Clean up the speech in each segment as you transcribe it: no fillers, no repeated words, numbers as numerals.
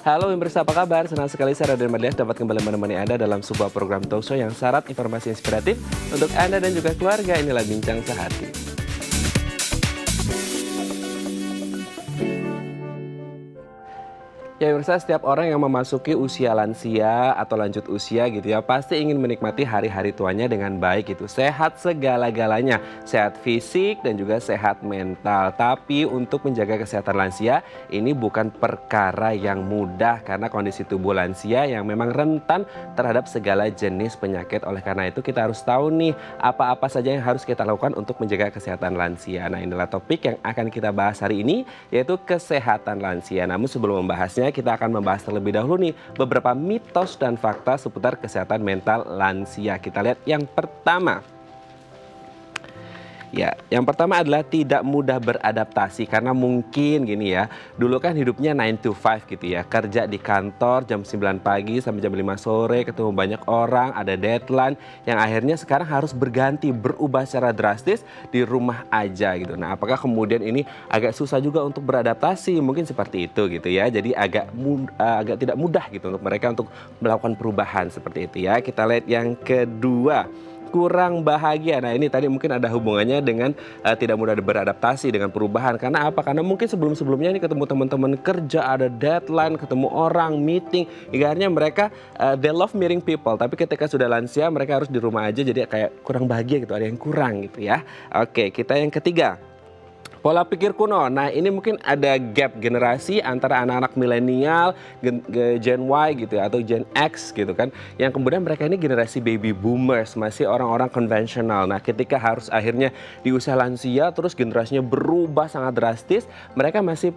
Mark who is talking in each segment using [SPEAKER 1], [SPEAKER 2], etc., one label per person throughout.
[SPEAKER 1] Halo pemirsa, apa kabar? Senang sekali saya Raden Mardias dapat kembali menemani Anda dalam sebuah program talk show yang syarat informasi inspiratif untuk Anda dan juga keluarga. Inilah Bincang Sehati. Ya pemirsa, setiap orang yang memasuki usia lansia atau lanjut usia gitu ya, pasti ingin menikmati hari-hari tuanya dengan baik gitu. Sehat segala-galanya, sehat fisik dan juga sehat mental. Tapi untuk menjaga kesehatan lansia, ini bukan perkara yang mudah karena kondisi tubuh lansia yang memang rentan terhadap segala jenis penyakit. Oleh karena itu kita harus tahu nih, apa-apa saja yang harus kita lakukan untuk menjaga kesehatan lansia. Nah, inilah topik yang akan kita bahas hari ini, yaitu kesehatan lansia. Namun sebelum membahasnya, kita akan membahas terlebih dahulu nih beberapa mitos dan fakta seputar kesehatan mental lansia. Kita lihat yang pertama. Ya, yang pertama adalah tidak mudah beradaptasi karena mungkin gini ya, dulu kan hidupnya 9 to 5 gitu ya, kerja di kantor jam 9 pagi sampai jam 5 sore, ketemu banyak orang, ada deadline yang akhirnya sekarang harus berganti, berubah secara drastis di rumah aja gitu. Nah, apakah kemudian ini agak susah juga untuk beradaptasi? Mungkin seperti itu gitu ya, jadi agak tidak mudah gitu untuk mereka untuk melakukan perubahan seperti itu ya. Kita lihat yang kedua. Kurang bahagia. Nah, ini tadi mungkin ada hubungannya dengan tidak mudah beradaptasi dengan perubahan. Karena apa? Karena mungkin sebelum-sebelumnya ini ketemu teman-teman kerja, ada deadline, ketemu orang, meeting. Hingga akhirnya mereka they love meeting people. Tapi ketika sudah lansia, mereka harus di rumah aja. Jadi kayak kurang bahagia gitu. Ada yang kurang gitu ya. Oke, kita yang ketiga. Pola pikir kuno. Nah, ini mungkin ada gap generasi antara anak-anak milenial, Gen Y gitu ya, atau Gen X gitu kan. Yang kemudian mereka ini generasi baby boomers, masih orang-orang konvensional. Nah, ketika harus akhirnya di usia lansia, terus generasinya berubah sangat drastis, mereka masih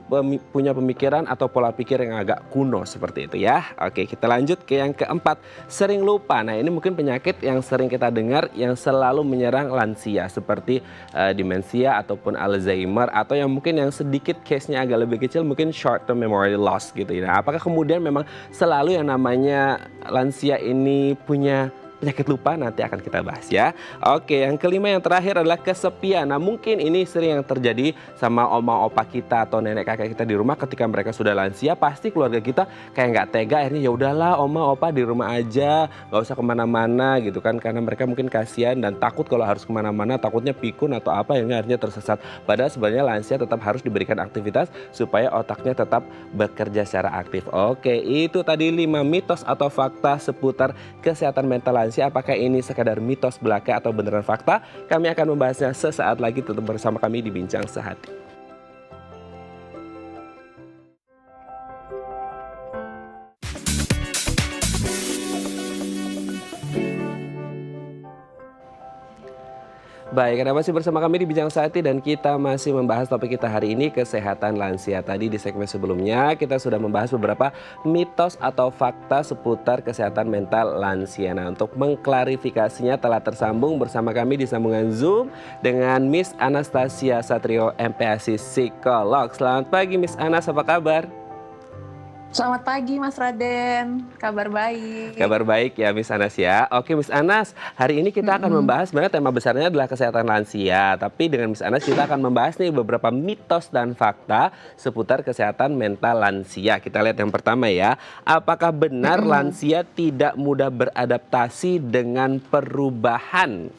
[SPEAKER 1] punya pemikiran atau pola pikir yang agak kuno seperti itu ya. Oke, kita lanjut ke yang keempat. Sering lupa. Nah, ini mungkin penyakit yang sering kita dengar yang selalu menyerang lansia, seperti demensia ataupun Alzheimer, atau yang mungkin yang sedikit case-nya agak lebih kecil, mungkin short term memory loss gitu ya. Nah, apakah kemudian memang selalu yang namanya lansia ini punya penyakit lupa? Nanti akan kita bahas ya. Oke, yang kelima yang terakhir adalah kesepian. Nah, mungkin ini sering yang terjadi sama oma opa kita atau nenek kakek kita di rumah ketika mereka sudah lansia. Pasti keluarga kita kayak nggak tega, akhirnya ya udahlah oma opa di rumah aja, nggak usah kemana-mana gitu kan, karena mereka mungkin kasihan dan takut kalau harus kemana-mana, takutnya pikun atau apa yang akhirnya tersesat. Padahal sebenarnya lansia tetap harus diberikan aktivitas supaya otaknya tetap bekerja secara aktif. Oke, itu tadi 5 mitos atau fakta seputar kesehatan mental lansia. Apakah ini sekadar mitos belaka atau beneran fakta? Kami akan membahasnya sesaat lagi. Tetap bersama kami di Bincang Sehati. Baik, Anda masih bersama kami di Bincang Sehati dan kita masih membahas topik kita hari ini, kesehatan lansia. Tadi di segmen sebelumnya kita sudah membahas beberapa mitos atau fakta seputar kesehatan mental lansia. Nah, untuk mengklarifikasinya telah tersambung bersama kami di sambungan Zoom dengan Miss Anastasia Satrio, MPASI Psikolog. Selamat pagi Miss Anas, apa kabar?
[SPEAKER 2] Selamat pagi Mas Raden, kabar baik.
[SPEAKER 1] Kabar baik ya Miss Anas ya. Oke Miss Anas, hari ini kita akan membahas, sebenarnya tema besarnya adalah kesehatan lansia. Tapi dengan Miss Anas kita akan membahas nih beberapa mitos dan fakta seputar kesehatan mental lansia. Kita lihat yang pertama ya. Apakah benar lansia tidak mudah beradaptasi dengan perubahan?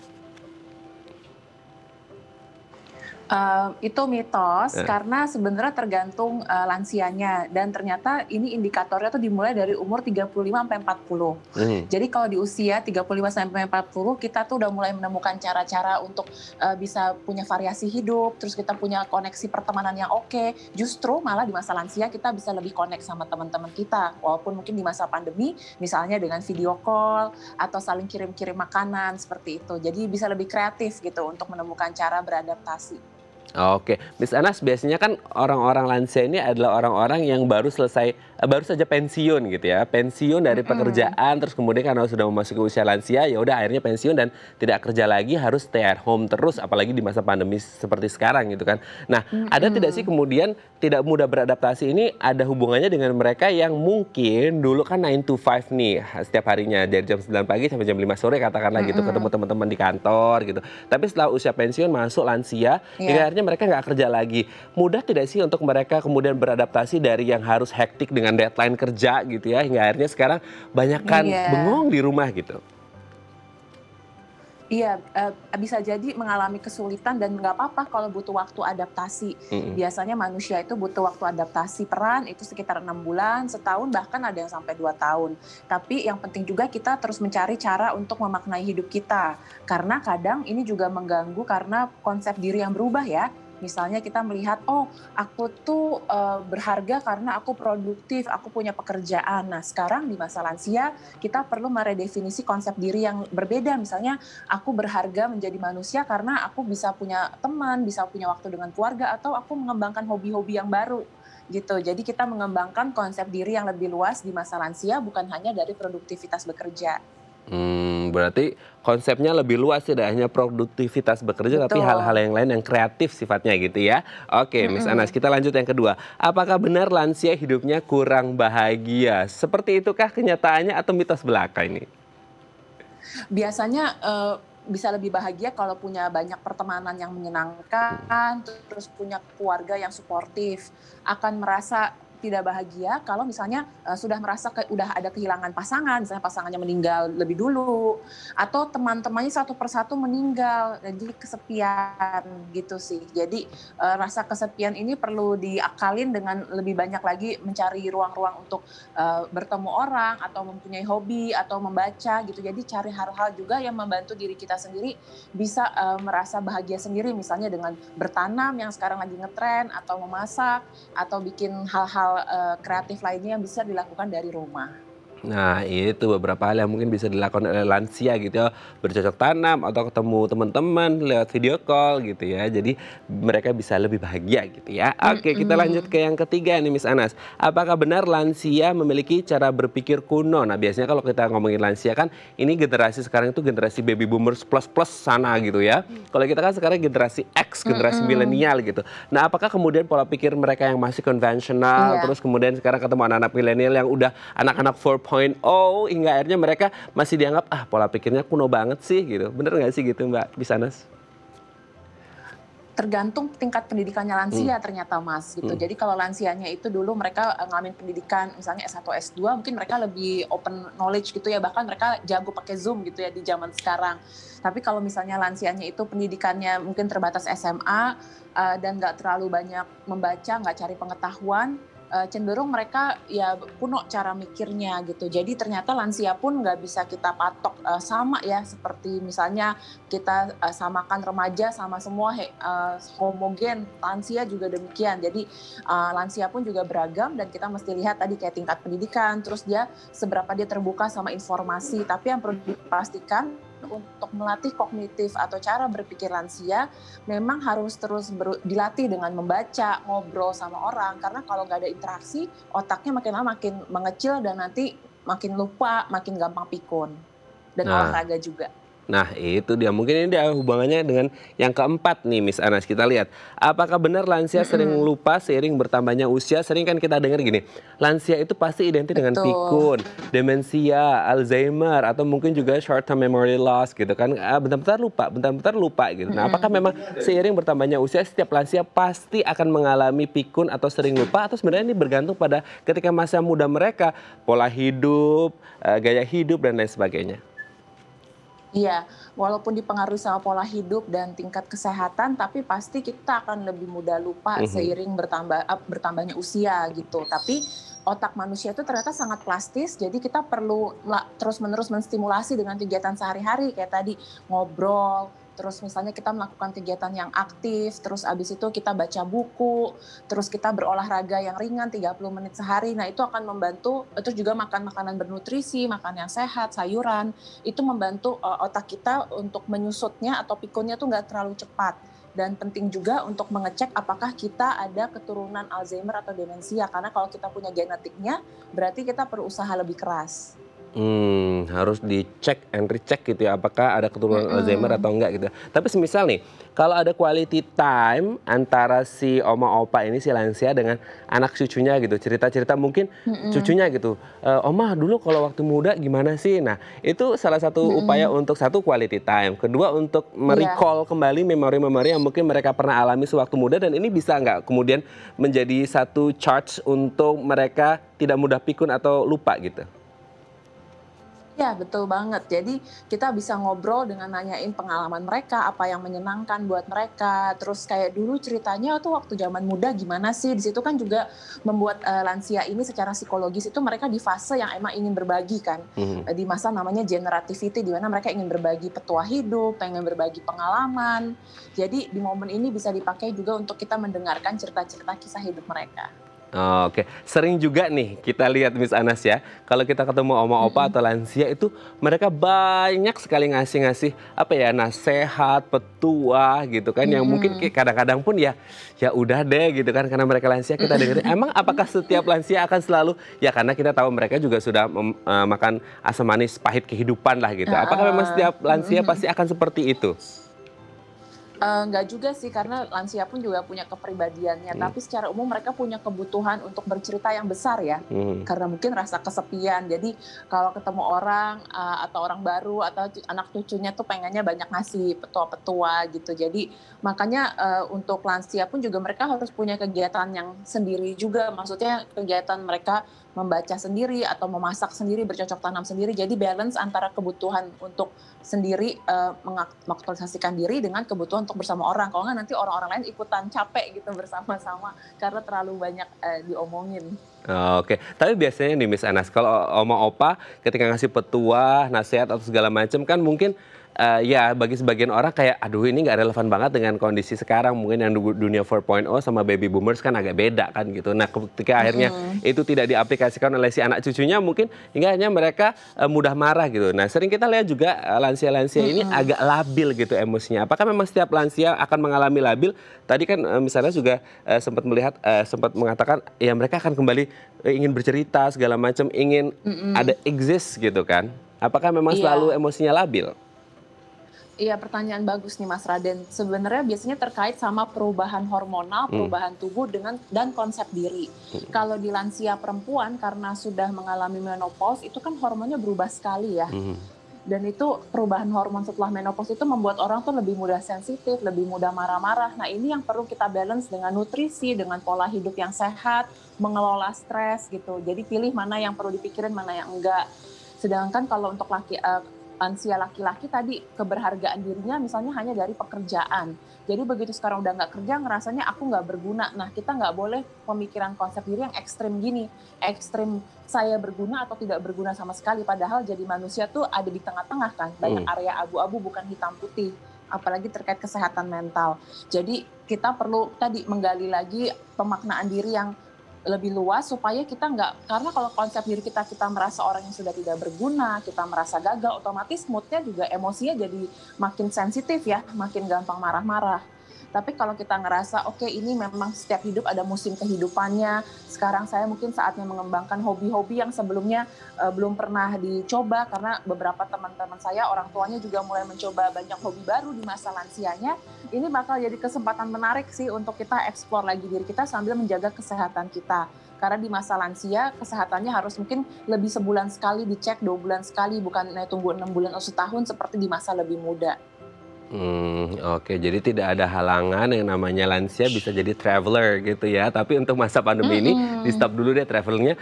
[SPEAKER 2] Itu mitos karena sebenarnya tergantung lansianya, dan ternyata ini indikatornya tuh dimulai dari umur 35 sampai 40. Jadi kalau di usia 35 sampai 40 kita tuh udah mulai menemukan cara-cara untuk bisa punya variasi hidup, terus kita punya koneksi pertemanan yang oke. Justru malah di masa lansia kita bisa lebih connect sama teman-teman kita, walaupun mungkin di masa pandemi misalnya dengan video call atau saling kirim-kirim makanan seperti itu. Jadi bisa lebih kreatif gitu untuk menemukan cara beradaptasi.
[SPEAKER 1] Oke, Miss Anas, biasanya kan orang-orang lansia ini adalah orang-orang yang baru saja pensiun gitu ya, pensiun dari pekerjaan, terus kemudian karena sudah memasuki usia lansia, ya udah akhirnya pensiun dan tidak kerja lagi, harus stay at home terus, apalagi di masa pandemi seperti sekarang gitu kan. Nah, ada tidak sih kemudian tidak mudah beradaptasi ini ada hubungannya dengan mereka yang mungkin dulu kan 9 to 5 nih setiap harinya dari jam 9 pagi sampai jam 5 sore katakanlah gitu, ketemu teman-teman di kantor gitu. Tapi setelah usia pensiun masuk lansia, hingga akhirnya mereka nggak kerja lagi. Mudah tidak sih untuk mereka kemudian beradaptasi dari yang harus hektik dengan dengan deadline kerja gitu ya, hingga akhirnya sekarang banyakkan
[SPEAKER 2] Iya.
[SPEAKER 1] bengong di rumah gitu.
[SPEAKER 2] Iya, bisa jadi mengalami kesulitan dan nggak apa-apa kalau butuh waktu adaptasi.
[SPEAKER 1] Mhm.
[SPEAKER 2] Biasanya manusia itu butuh waktu adaptasi peran itu sekitar 6 bulan, setahun, bahkan ada yang sampai 2 tahun. Tapi yang penting juga kita terus mencari cara untuk memaknai hidup kita. Karena kadang ini juga mengganggu karena konsep diri yang berubah ya. Misalnya kita melihat, oh aku tuh berharga karena aku produktif, aku punya pekerjaan. Nah sekarang di masa lansia kita perlu meredefinisi konsep diri yang berbeda. Misalnya aku berharga menjadi manusia karena aku bisa punya teman, bisa punya waktu dengan keluarga, atau aku mengembangkan hobi-hobi yang baru gitu. Jadi kita mengembangkan konsep diri yang lebih luas di masa lansia, bukan hanya dari produktivitas bekerja.
[SPEAKER 1] Berarti konsepnya lebih luas, tidak hanya produktivitas bekerja, tapi hal-hal
[SPEAKER 2] Betul.
[SPEAKER 1] yang lain yang kreatif sifatnya gitu ya. Oke, Miss Anas,
[SPEAKER 2] Mm-mm.
[SPEAKER 1] kita lanjut yang kedua. Apakah benar lansia hidupnya kurang bahagia? Seperti itukah kenyataannya atau mitos belaka ini?
[SPEAKER 2] Biasanya bisa lebih bahagia kalau punya banyak pertemanan yang menyenangkan, terus punya keluarga yang suportif. Akan merasa tidak bahagia kalau misalnya sudah merasa udah ada kehilangan pasangan, misalnya pasangannya meninggal lebih dulu, atau teman-temannya satu persatu meninggal, jadi kesepian gitu sih. Jadi rasa kesepian ini perlu diakalin dengan lebih banyak lagi mencari ruang-ruang untuk bertemu orang atau mempunyai hobi atau membaca gitu. Jadi cari hal-hal juga yang membantu diri kita sendiri bisa merasa bahagia sendiri, misalnya dengan bertanam yang sekarang lagi ngetren, atau memasak, atau bikin hal-hal kreatif lainnya yang bisa dilakukan dari rumah.
[SPEAKER 1] Nah, itu beberapa hal yang mungkin bisa dilakukan oleh lansia gitu ya, bercocok tanam atau ketemu teman-teman lewat video call gitu ya. Jadi mereka bisa lebih bahagia gitu ya. Oke, kita lanjut
[SPEAKER 2] Mm-mm.
[SPEAKER 1] ke yang ketiga nih Miss Anas. Apakah benar lansia memiliki cara berpikir kuno? Nah, biasanya kalau kita ngomongin lansia kan ini generasi sekarang itu generasi baby boomers plus sana gitu ya. Kalau kita kan sekarang generasi X, generasi
[SPEAKER 2] Mm-mm.
[SPEAKER 1] milenial gitu. Nah, apakah kemudian pola pikir mereka yang masih konvensional,
[SPEAKER 2] Iya.
[SPEAKER 1] terus kemudian sekarang ketemu anak-anak milenial yang udah anak-anak 4.0, hingga akhirnya mereka masih dianggap, pola pikirnya kuno banget sih gitu. Bener nggak sih gitu Mbak Bisanas?
[SPEAKER 2] Tergantung tingkat pendidikannya
[SPEAKER 1] Hmm,
[SPEAKER 2] lansia ternyata Mas gitu.
[SPEAKER 1] hmm,
[SPEAKER 2] Jadi kalau lansianya itu dulu mereka ngalamin pendidikan misalnya S1, S2, mungkin mereka lebih open knowledge gitu ya, bahkan mereka jago pakai Zoom gitu ya di zaman sekarang. Tapi kalau misalnya lansianya itu pendidikannya mungkin terbatas SMA dan nggak terlalu banyak membaca, nggak cari pengetahuan, cenderung mereka ya kuno cara mikirnya gitu. Jadi ternyata lansia pun nggak bisa kita patok sama ya, seperti misalnya kita samakan remaja sama semua homogen, lansia juga demikian. Jadi lansia pun juga beragam dan kita mesti lihat tadi kayak tingkat pendidikan, terus dia seberapa dia terbuka sama informasi. Tapi yang perlu dipastikan untuk melatih kognitif atau cara berpikir lansia memang harus terus dilatih dengan membaca, ngobrol sama orang, karena kalau nggak ada interaksi otaknya makin lama makin mengecil dan nanti makin lupa, makin gampang pikun, dan
[SPEAKER 1] nah,
[SPEAKER 2] olahraga juga.
[SPEAKER 1] Nah, itu dia. Mungkin ini ada hubungannya dengan yang keempat nih, Miss Anas. Kita lihat, apakah benar lansia sering
[SPEAKER 2] Mm-mm.
[SPEAKER 1] lupa seiring bertambahnya usia? Sering kan kita dengar gini, lansia itu pasti identik dengan
[SPEAKER 2] Betul.
[SPEAKER 1] pikun, demensia, Alzheimer, atau mungkin juga short term memory loss gitu kan. Bentar-bentar lupa gitu. Nah, apakah
[SPEAKER 2] Mm-mm.
[SPEAKER 1] memang seiring bertambahnya usia, setiap lansia pasti akan mengalami pikun atau sering lupa? Atau sebenarnya ini bergantung pada ketika masa muda mereka, pola hidup, gaya hidup, dan lain sebagainya?
[SPEAKER 2] Iya, walaupun dipengaruhi sama pola hidup dan tingkat kesehatan, tapi pasti kita akan lebih mudah lupa
[SPEAKER 1] Mhm.
[SPEAKER 2] seiring bertambahnya usia gitu. Tapi otak manusia itu ternyata sangat plastis, jadi kita perlu terus-menerus menstimulasi dengan kegiatan sehari-hari kayak tadi ngobrol, terus misalnya kita melakukan kegiatan yang aktif, terus abis itu kita baca buku, terus kita berolahraga yang ringan 30 menit sehari. Nah, itu akan membantu, terus juga makan makanan bernutrisi, makan yang sehat, sayuran, itu membantu otak kita untuk menyusutnya atau pikunnya tuh nggak terlalu cepat. Dan penting juga untuk mengecek apakah kita ada keturunan Alzheimer atau demensia, karena kalau kita punya genetiknya berarti kita perlu usaha lebih keras.
[SPEAKER 1] Harus dicek and recheck gitu ya, apakah ada keturunan Alzheimer atau enggak gitu. Tapi semisal nih, kalau ada quality time antara si oma opa ini, si lansia dengan anak cucunya gitu, cerita-cerita mungkin cucunya gitu, oma dulu kalau waktu muda gimana sih? Nah, itu salah satu upaya untuk satu quality time, kedua untuk merecall kembali memori-memori yang mungkin mereka pernah alami sewaktu muda, dan ini bisa nggak kemudian menjadi satu charge untuk mereka tidak mudah pikun atau lupa gitu.
[SPEAKER 2] Ya, betul banget. Jadi kita bisa ngobrol dengan nanyain pengalaman mereka, apa yang menyenangkan buat mereka. Terus kayak dulu ceritanya tuh waktu zaman muda gimana sih? Di situ kan juga membuat lansia ini secara psikologis itu mereka di fase yang emang ingin berbagi kan. Di masa namanya generativity, di mana mereka ingin berbagi petua hidup, pengen berbagi pengalaman. Jadi di momen ini bisa dipakai juga untuk kita mendengarkan cerita-cerita kisah hidup mereka.
[SPEAKER 1] Oke, sering juga nih kita lihat Miss Anas ya, kalau kita ketemu oma opa atau lansia itu mereka banyak sekali ngasih apa ya, nasihat, petua gitu kan, yang mungkin kadang-kadang pun ya udah deh gitu kan, karena mereka lansia kita dengerin. Emang apakah setiap lansia akan selalu, ya karena kita tahu mereka juga sudah makan asam manis pahit kehidupan lah gitu. Apakah memang setiap lansia pasti akan seperti itu?
[SPEAKER 2] Enggak juga sih, karena lansia pun juga punya kepribadiannya, tapi secara umum mereka punya kebutuhan untuk bercerita yang besar ya, karena mungkin rasa kesepian. Jadi kalau ketemu orang atau orang baru atau anak cucunya tuh pengennya banyak ngasih petua-petua gitu. Jadi makanya untuk lansia pun juga mereka harus punya kegiatan yang sendiri juga, maksudnya kegiatan mereka membaca sendiri atau memasak sendiri, bercocok tanam sendiri. Jadi balance antara kebutuhan untuk sendiri mengaktualisasikan diri dengan kebutuhan untuk bersama orang. Kalau nggak nanti orang-orang lain ikutan capek gitu bersama-sama karena terlalu banyak diomongin.
[SPEAKER 1] Oke, tapi biasanya nih Miss Anas, kalau oma opa ketika ngasih petua, nasihat atau segala macam kan mungkin ya bagi sebagian orang kayak aduh ini nggak relevan banget dengan kondisi sekarang, mungkin yang dunia 4.0 sama baby boomers kan agak beda kan gitu. Nah ketika akhirnya itu tidak diaplikasikan oleh si anak cucunya, mungkin hingga hanya mereka mudah marah gitu. Nah sering kita lihat juga lansia-lansia ini agak labil gitu emosinya. Apakah memang setiap lansia akan mengalami labil? Tadi kan misalnya juga sempat melihat, sempat mengatakan ya mereka akan kembali ingin bercerita segala macam, ingin ada exist gitu kan. Apakah memang selalu emosinya labil?
[SPEAKER 2] Iya, pertanyaan bagus nih Mas Raden. Sebenarnya biasanya terkait sama perubahan hormonal, perubahan tubuh dan konsep diri. Kalau di lansia perempuan karena sudah mengalami menopause itu kan hormonnya berubah sekali ya. Dan itu perubahan hormon setelah menopause itu membuat orang tuh lebih mudah sensitif, lebih mudah marah-marah. Nah ini yang perlu kita balance dengan nutrisi, dengan pola hidup yang sehat, mengelola stres gitu. Jadi pilih mana yang perlu dipikirin, mana yang enggak. Sedangkan kalau untuk lansia laki-laki tadi keberhargaan dirinya misalnya hanya dari pekerjaan. Jadi begitu sekarang udah nggak kerja ngerasanya aku nggak berguna. Nah kita nggak boleh pemikiran konsep diri yang ekstrim gini. Ekstrim saya berguna atau tidak berguna sama sekali. Padahal jadi manusia tuh ada di tengah-tengah kan. Banyak area abu-abu bukan hitam putih. Apalagi terkait kesehatan mental. Jadi kita perlu tadi menggali lagi pemaknaan diri yang lebih luas supaya kita nggak, karena kalau konsep diri kita merasa orang yang sudah tidak berguna, kita merasa gagal, otomatis moodnya juga emosinya jadi makin sensitif ya, makin gampang marah-marah. Tapi kalau kita ngerasa oke, ini memang setiap hidup ada musim kehidupannya, sekarang saya mungkin saatnya mengembangkan hobi-hobi yang sebelumnya belum pernah dicoba, karena beberapa teman-teman saya orang tuanya juga mulai mencoba banyak hobi baru di masa lansianya. Ini bakal jadi kesempatan menarik sih untuk kita eksplor lagi diri kita sambil menjaga kesehatan kita. Karena di masa lansia kesehatannya harus mungkin lebih sebulan sekali dicek, 2 bulan sekali, bukan tunggu 6 bulan atau setahun seperti di masa lebih muda.
[SPEAKER 1] Oke, jadi tidak ada halangan yang namanya lansia bisa jadi traveler gitu ya. Tapi untuk masa pandemi ini di stop dulu deh traveling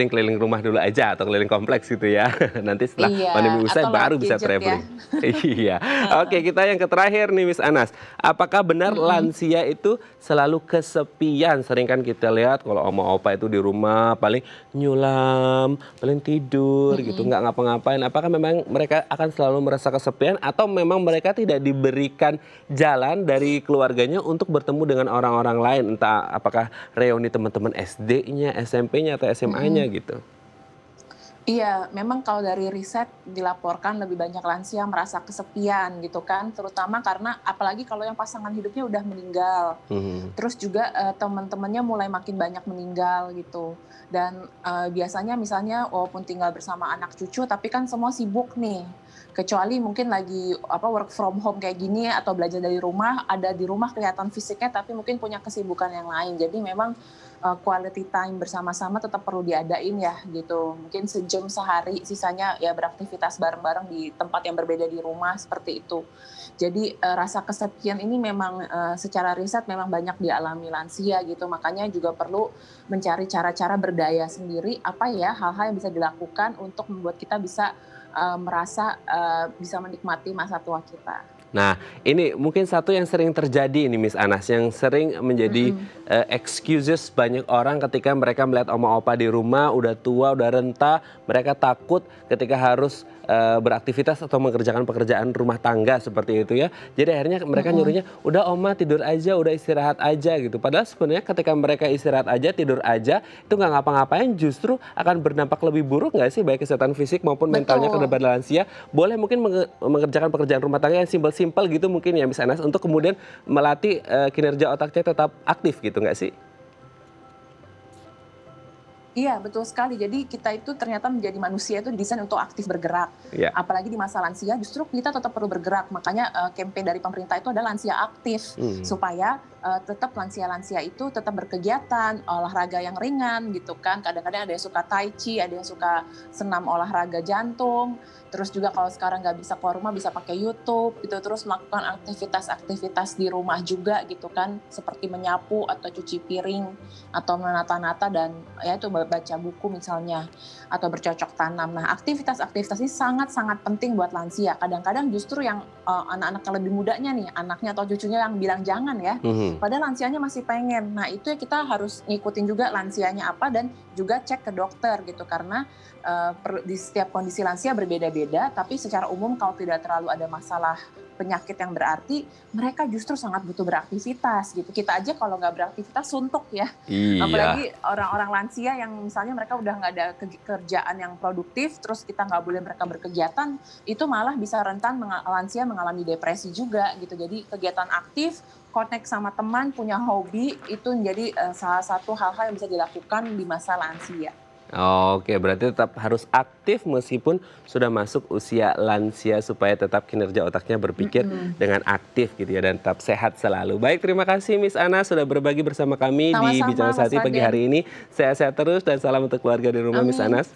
[SPEAKER 1] keliling rumah dulu aja atau keliling kompleks gitu ya. Nanti setelah pandemi usai baru bisa traveling. Ya. Iya. Oke, kita yang terakhir nih Miss Anas. Apakah benar lansia itu selalu kesepian? Sering kan kita lihat kalau oma opa itu di rumah paling nyulam, paling tidur gitu, nggak ngapa-ngapain. Apakah memang mereka akan selalu merasa kesepian atau memang mereka tidak diberikan jalan dari keluarganya untuk bertemu dengan orang-orang lain, entah apakah reuni teman-teman SD-nya, SMP-nya atau SMA-nya gitu?
[SPEAKER 2] Iya, memang kalau dari riset dilaporkan lebih banyak lansia merasa kesepian gitu kan, terutama karena apalagi kalau yang pasangan hidupnya udah meninggal.
[SPEAKER 1] Mhm.
[SPEAKER 2] Terus juga, teman-temannya mulai makin banyak meninggal gitu. Dan, biasanya misalnya walaupun tinggal bersama anak cucu, tapi kan semua sibuk nih. Kecuali mungkin lagi work from home kayak gini atau belajar dari rumah, ada di rumah kelihatan fisiknya, tapi mungkin punya kesibukan yang lain. Jadi memang, quality time bersama-sama tetap perlu diadain ya gitu. Mungkin sejam sehari, sisanya ya beraktivitas bareng-bareng di tempat yang berbeda di rumah, seperti itu. Jadi, rasa kesepian ini memang, secara riset memang banyak dialami lansia gitu, makanya juga perlu mencari cara-cara berdaya sendiri, apa ya hal-hal yang bisa dilakukan untuk membuat kita bisa, merasa, bisa menikmati masa tua kita.
[SPEAKER 1] Nah, ini mungkin satu yang sering terjadi ini Miss Anas, yang sering menjadi
[SPEAKER 2] Mhm.
[SPEAKER 1] excuses banyak orang ketika mereka melihat oma opa di rumah, udah tua, udah renta, mereka takut ketika harus beraktivitas atau mengerjakan pekerjaan rumah tangga seperti itu ya. Jadi akhirnya mereka
[SPEAKER 2] Mhm.
[SPEAKER 1] nyuruhnya, udah oma tidur aja, udah istirahat aja gitu. Padahal sebenarnya ketika mereka istirahat aja, tidur aja, itu nggak ngapa-ngapain, justru akan berdampak lebih buruk nggak sih, baik kesehatan fisik maupun mentalnya ke
[SPEAKER 2] Betul.
[SPEAKER 1] depan lansia. Boleh mungkin mengerjakan pekerjaan rumah tangga yang simpel-simpel gitu mungkin ya Miss Anas, untuk kemudian melatih kinerja otaknya tetap aktif gitu nggak sih?
[SPEAKER 2] Iya, betul sekali. Jadi kita itu ternyata menjadi manusia itu didesain untuk aktif bergerak.
[SPEAKER 1] Ya.
[SPEAKER 2] Apalagi di masa lansia justru kita tetap perlu bergerak. Makanya campaign dari pemerintah itu adalah lansia aktif
[SPEAKER 1] Hmm.
[SPEAKER 2] supaya tetap lansia-lansia itu tetap berkegiatan, olahraga yang ringan gitu kan. Kadang-kadang ada yang suka tai chi, ada yang suka senam olahraga jantung. Terus juga kalau sekarang nggak bisa keluar rumah bisa pakai YouTube gitu. Terus melakukan aktivitas-aktivitas di rumah juga gitu kan. Seperti menyapu atau cuci piring atau menata-nata dan ya itu baca buku misalnya atau bercocok tanam. Nah, aktivitas-aktivitas ini sangat-sangat penting buat lansia. Kadang-kadang justru yang anak-anak yang lebih mudanya nih, anaknya atau cucunya yang bilang jangan ya,
[SPEAKER 1] Mhm.
[SPEAKER 2] padahal lansianya masih pengen. Nah, itu ya kita harus ngikutin juga lansianya apa dan juga cek ke dokter gitu karena di setiap kondisi lansia berbeda-beda, tapi secara umum kalau tidak terlalu ada masalah penyakit yang berarti, mereka justru sangat butuh beraktivitas gitu. Kita aja kalau nggak beraktivitas suntuk ya.
[SPEAKER 1] Iya.
[SPEAKER 2] Apalagi orang-orang lansia yang misalnya mereka udah nggak ada kerjaan yang produktif, terus kita nggak boleh mereka berkegiatan, itu malah bisa rentan lansia mengalami depresi juga gitu. Jadi kegiatan aktif, connect sama teman, punya hobi, itu menjadi salah satu hal-hal yang bisa dilakukan di masa lansia.
[SPEAKER 1] Oke, berarti tetap harus aktif meskipun sudah masuk usia lansia supaya tetap kinerja otaknya berpikir
[SPEAKER 2] Mm-mm.
[SPEAKER 1] dengan aktif gitu ya dan tetap sehat selalu. Baik, terima kasih Miss Ana sudah berbagi bersama kami di
[SPEAKER 2] Sama-sama
[SPEAKER 1] Bincang
[SPEAKER 2] Mas
[SPEAKER 1] Sati pagi
[SPEAKER 2] Raden.
[SPEAKER 1] hari ini. Sehat-sehat terus dan salam untuk keluarga di rumah Miss
[SPEAKER 2] Amin.
[SPEAKER 1] Anas.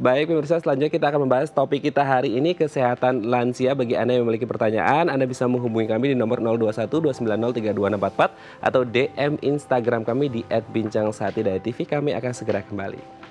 [SPEAKER 1] Baik pemirsa, selanjutnya kita akan membahas topik kita hari ini, kesehatan lansia. Bagi Anda yang memiliki pertanyaan, Anda bisa menghubungi kami di nomor 021 290 32644 atau DM Instagram kami di @bincangsati.tv. Kami akan segera kembali.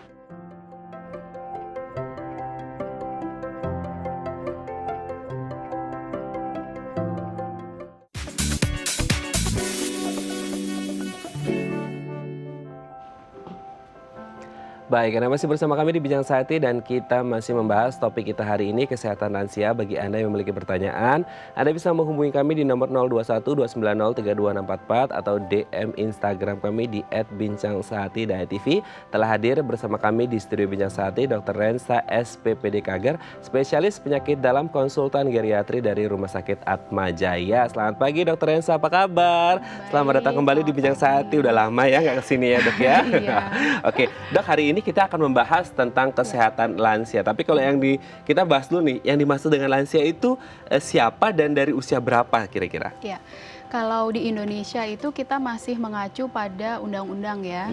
[SPEAKER 1] Baik, Anda masih bersama kami di Bincang Sati dan kita masih membahas topik kita hari ini, kesehatan lansia. Bagi Anda yang memiliki pertanyaan, Anda bisa menghubungi kami di nomor 021 290 32644 atau DM Instagram kami di @bincangsati.tv. Telah hadir bersama kami di studio Bincang Sati Dr. Rensa SPPD Kager, spesialis penyakit dalam konsultan geriatri dari Rumah Sakit Atma Jaya. Selamat pagi Dr. Rensa, apa kabar? Selamat datang
[SPEAKER 3] Baik,
[SPEAKER 1] kembali di
[SPEAKER 3] selamat
[SPEAKER 1] Bincang Sati.
[SPEAKER 3] pagi.
[SPEAKER 1] Udah lama ya nggak kesini ya dok ya.
[SPEAKER 3] Iya.
[SPEAKER 1] Oke, dok, hari ini kita akan membahas tentang kesehatan lansia. Tapi kalau yang kita bahas dulu nih, yang dimaksud dengan lansia itu siapa dan dari usia berapa kira-kira?
[SPEAKER 3] Ya, kalau di Indonesia itu kita masih mengacu pada undang-undang ya,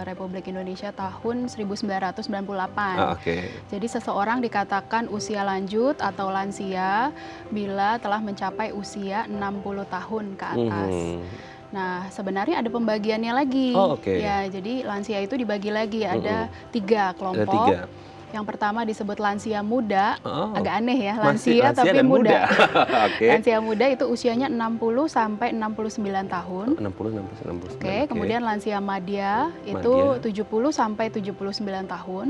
[SPEAKER 3] Republik Indonesia tahun 1998.
[SPEAKER 1] Oke.
[SPEAKER 3] Jadi seseorang dikatakan usia lanjut atau lansia bila telah mencapai usia 60 tahun ke atas. Nah, sebenarnya ada pembagiannya lagi.
[SPEAKER 1] Oh, oke.
[SPEAKER 3] Ya, jadi lansia itu dibagi lagi, ada 3
[SPEAKER 1] Ada
[SPEAKER 3] kelompok.
[SPEAKER 1] 3.
[SPEAKER 3] Yang pertama disebut lansia muda,
[SPEAKER 1] Oh,
[SPEAKER 3] agak aneh ya,
[SPEAKER 1] masih
[SPEAKER 3] lansia tapi
[SPEAKER 1] dan
[SPEAKER 3] muda.
[SPEAKER 1] Oke.
[SPEAKER 3] Lansia muda itu usianya 60 sampai 69 tahun.
[SPEAKER 1] 60, 60, 69.
[SPEAKER 3] Oke, kemudian lansia madya itu 70 sampai 79 tahun.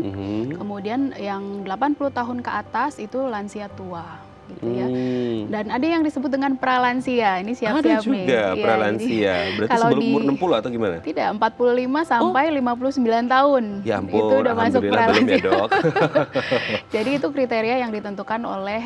[SPEAKER 3] Kemudian yang 80 tahun ke atas itu lansia tua gitu ya. Dan ada yang disebut dengan pralansia. Ini siap-siap nih.
[SPEAKER 1] Ada juga
[SPEAKER 3] Iya,
[SPEAKER 1] pralansia. Berarti
[SPEAKER 3] kalau
[SPEAKER 1] sebelum umur 60 atau gimana?
[SPEAKER 3] Tidak, 45 sampai 59 tahun.
[SPEAKER 1] Ya ampun,
[SPEAKER 3] Itu udah masuk
[SPEAKER 1] alhamdulillah belum ya,
[SPEAKER 3] pralansia.
[SPEAKER 1] Dok.
[SPEAKER 3] Jadi itu kriteria yang ditentukan oleh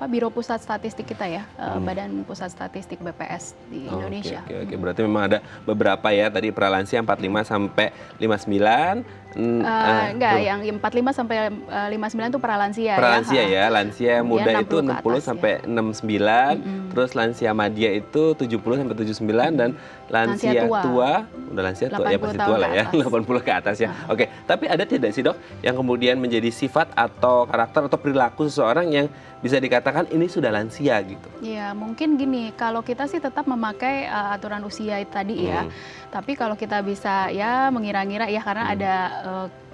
[SPEAKER 3] Biro Pusat Statistik kita ya, Badan Pusat Statistik BPS di Indonesia.
[SPEAKER 1] Oke. Berarti memang ada beberapa ya, tadi pralansia 45 sampai 59.
[SPEAKER 3] Enggak, yang 45 sampai 59 itu pralansia ya.
[SPEAKER 1] Pralansia ya, lansia muda itu
[SPEAKER 3] 60 ke
[SPEAKER 1] 60
[SPEAKER 3] atas,
[SPEAKER 1] sampai 69, terus lansia madya itu 70 sampai 79 dan lansia tua, udah lansia tua ya
[SPEAKER 3] 80
[SPEAKER 1] pasti
[SPEAKER 3] tahun
[SPEAKER 1] tua lah
[SPEAKER 3] ke
[SPEAKER 1] ya,
[SPEAKER 3] atas.
[SPEAKER 1] 80 ke atas ya. Oke, tapi ada tidak sih Dok yang kemudian menjadi sifat atau karakter atau perilaku seseorang yang bisa dikatakan ini sudah lansia gitu?
[SPEAKER 3] Ya, mungkin gini, kalau kita sih tetap memakai aturan usia tadi ya. Tapi kalau kita bisa ya mengira-ngira ya, karena ada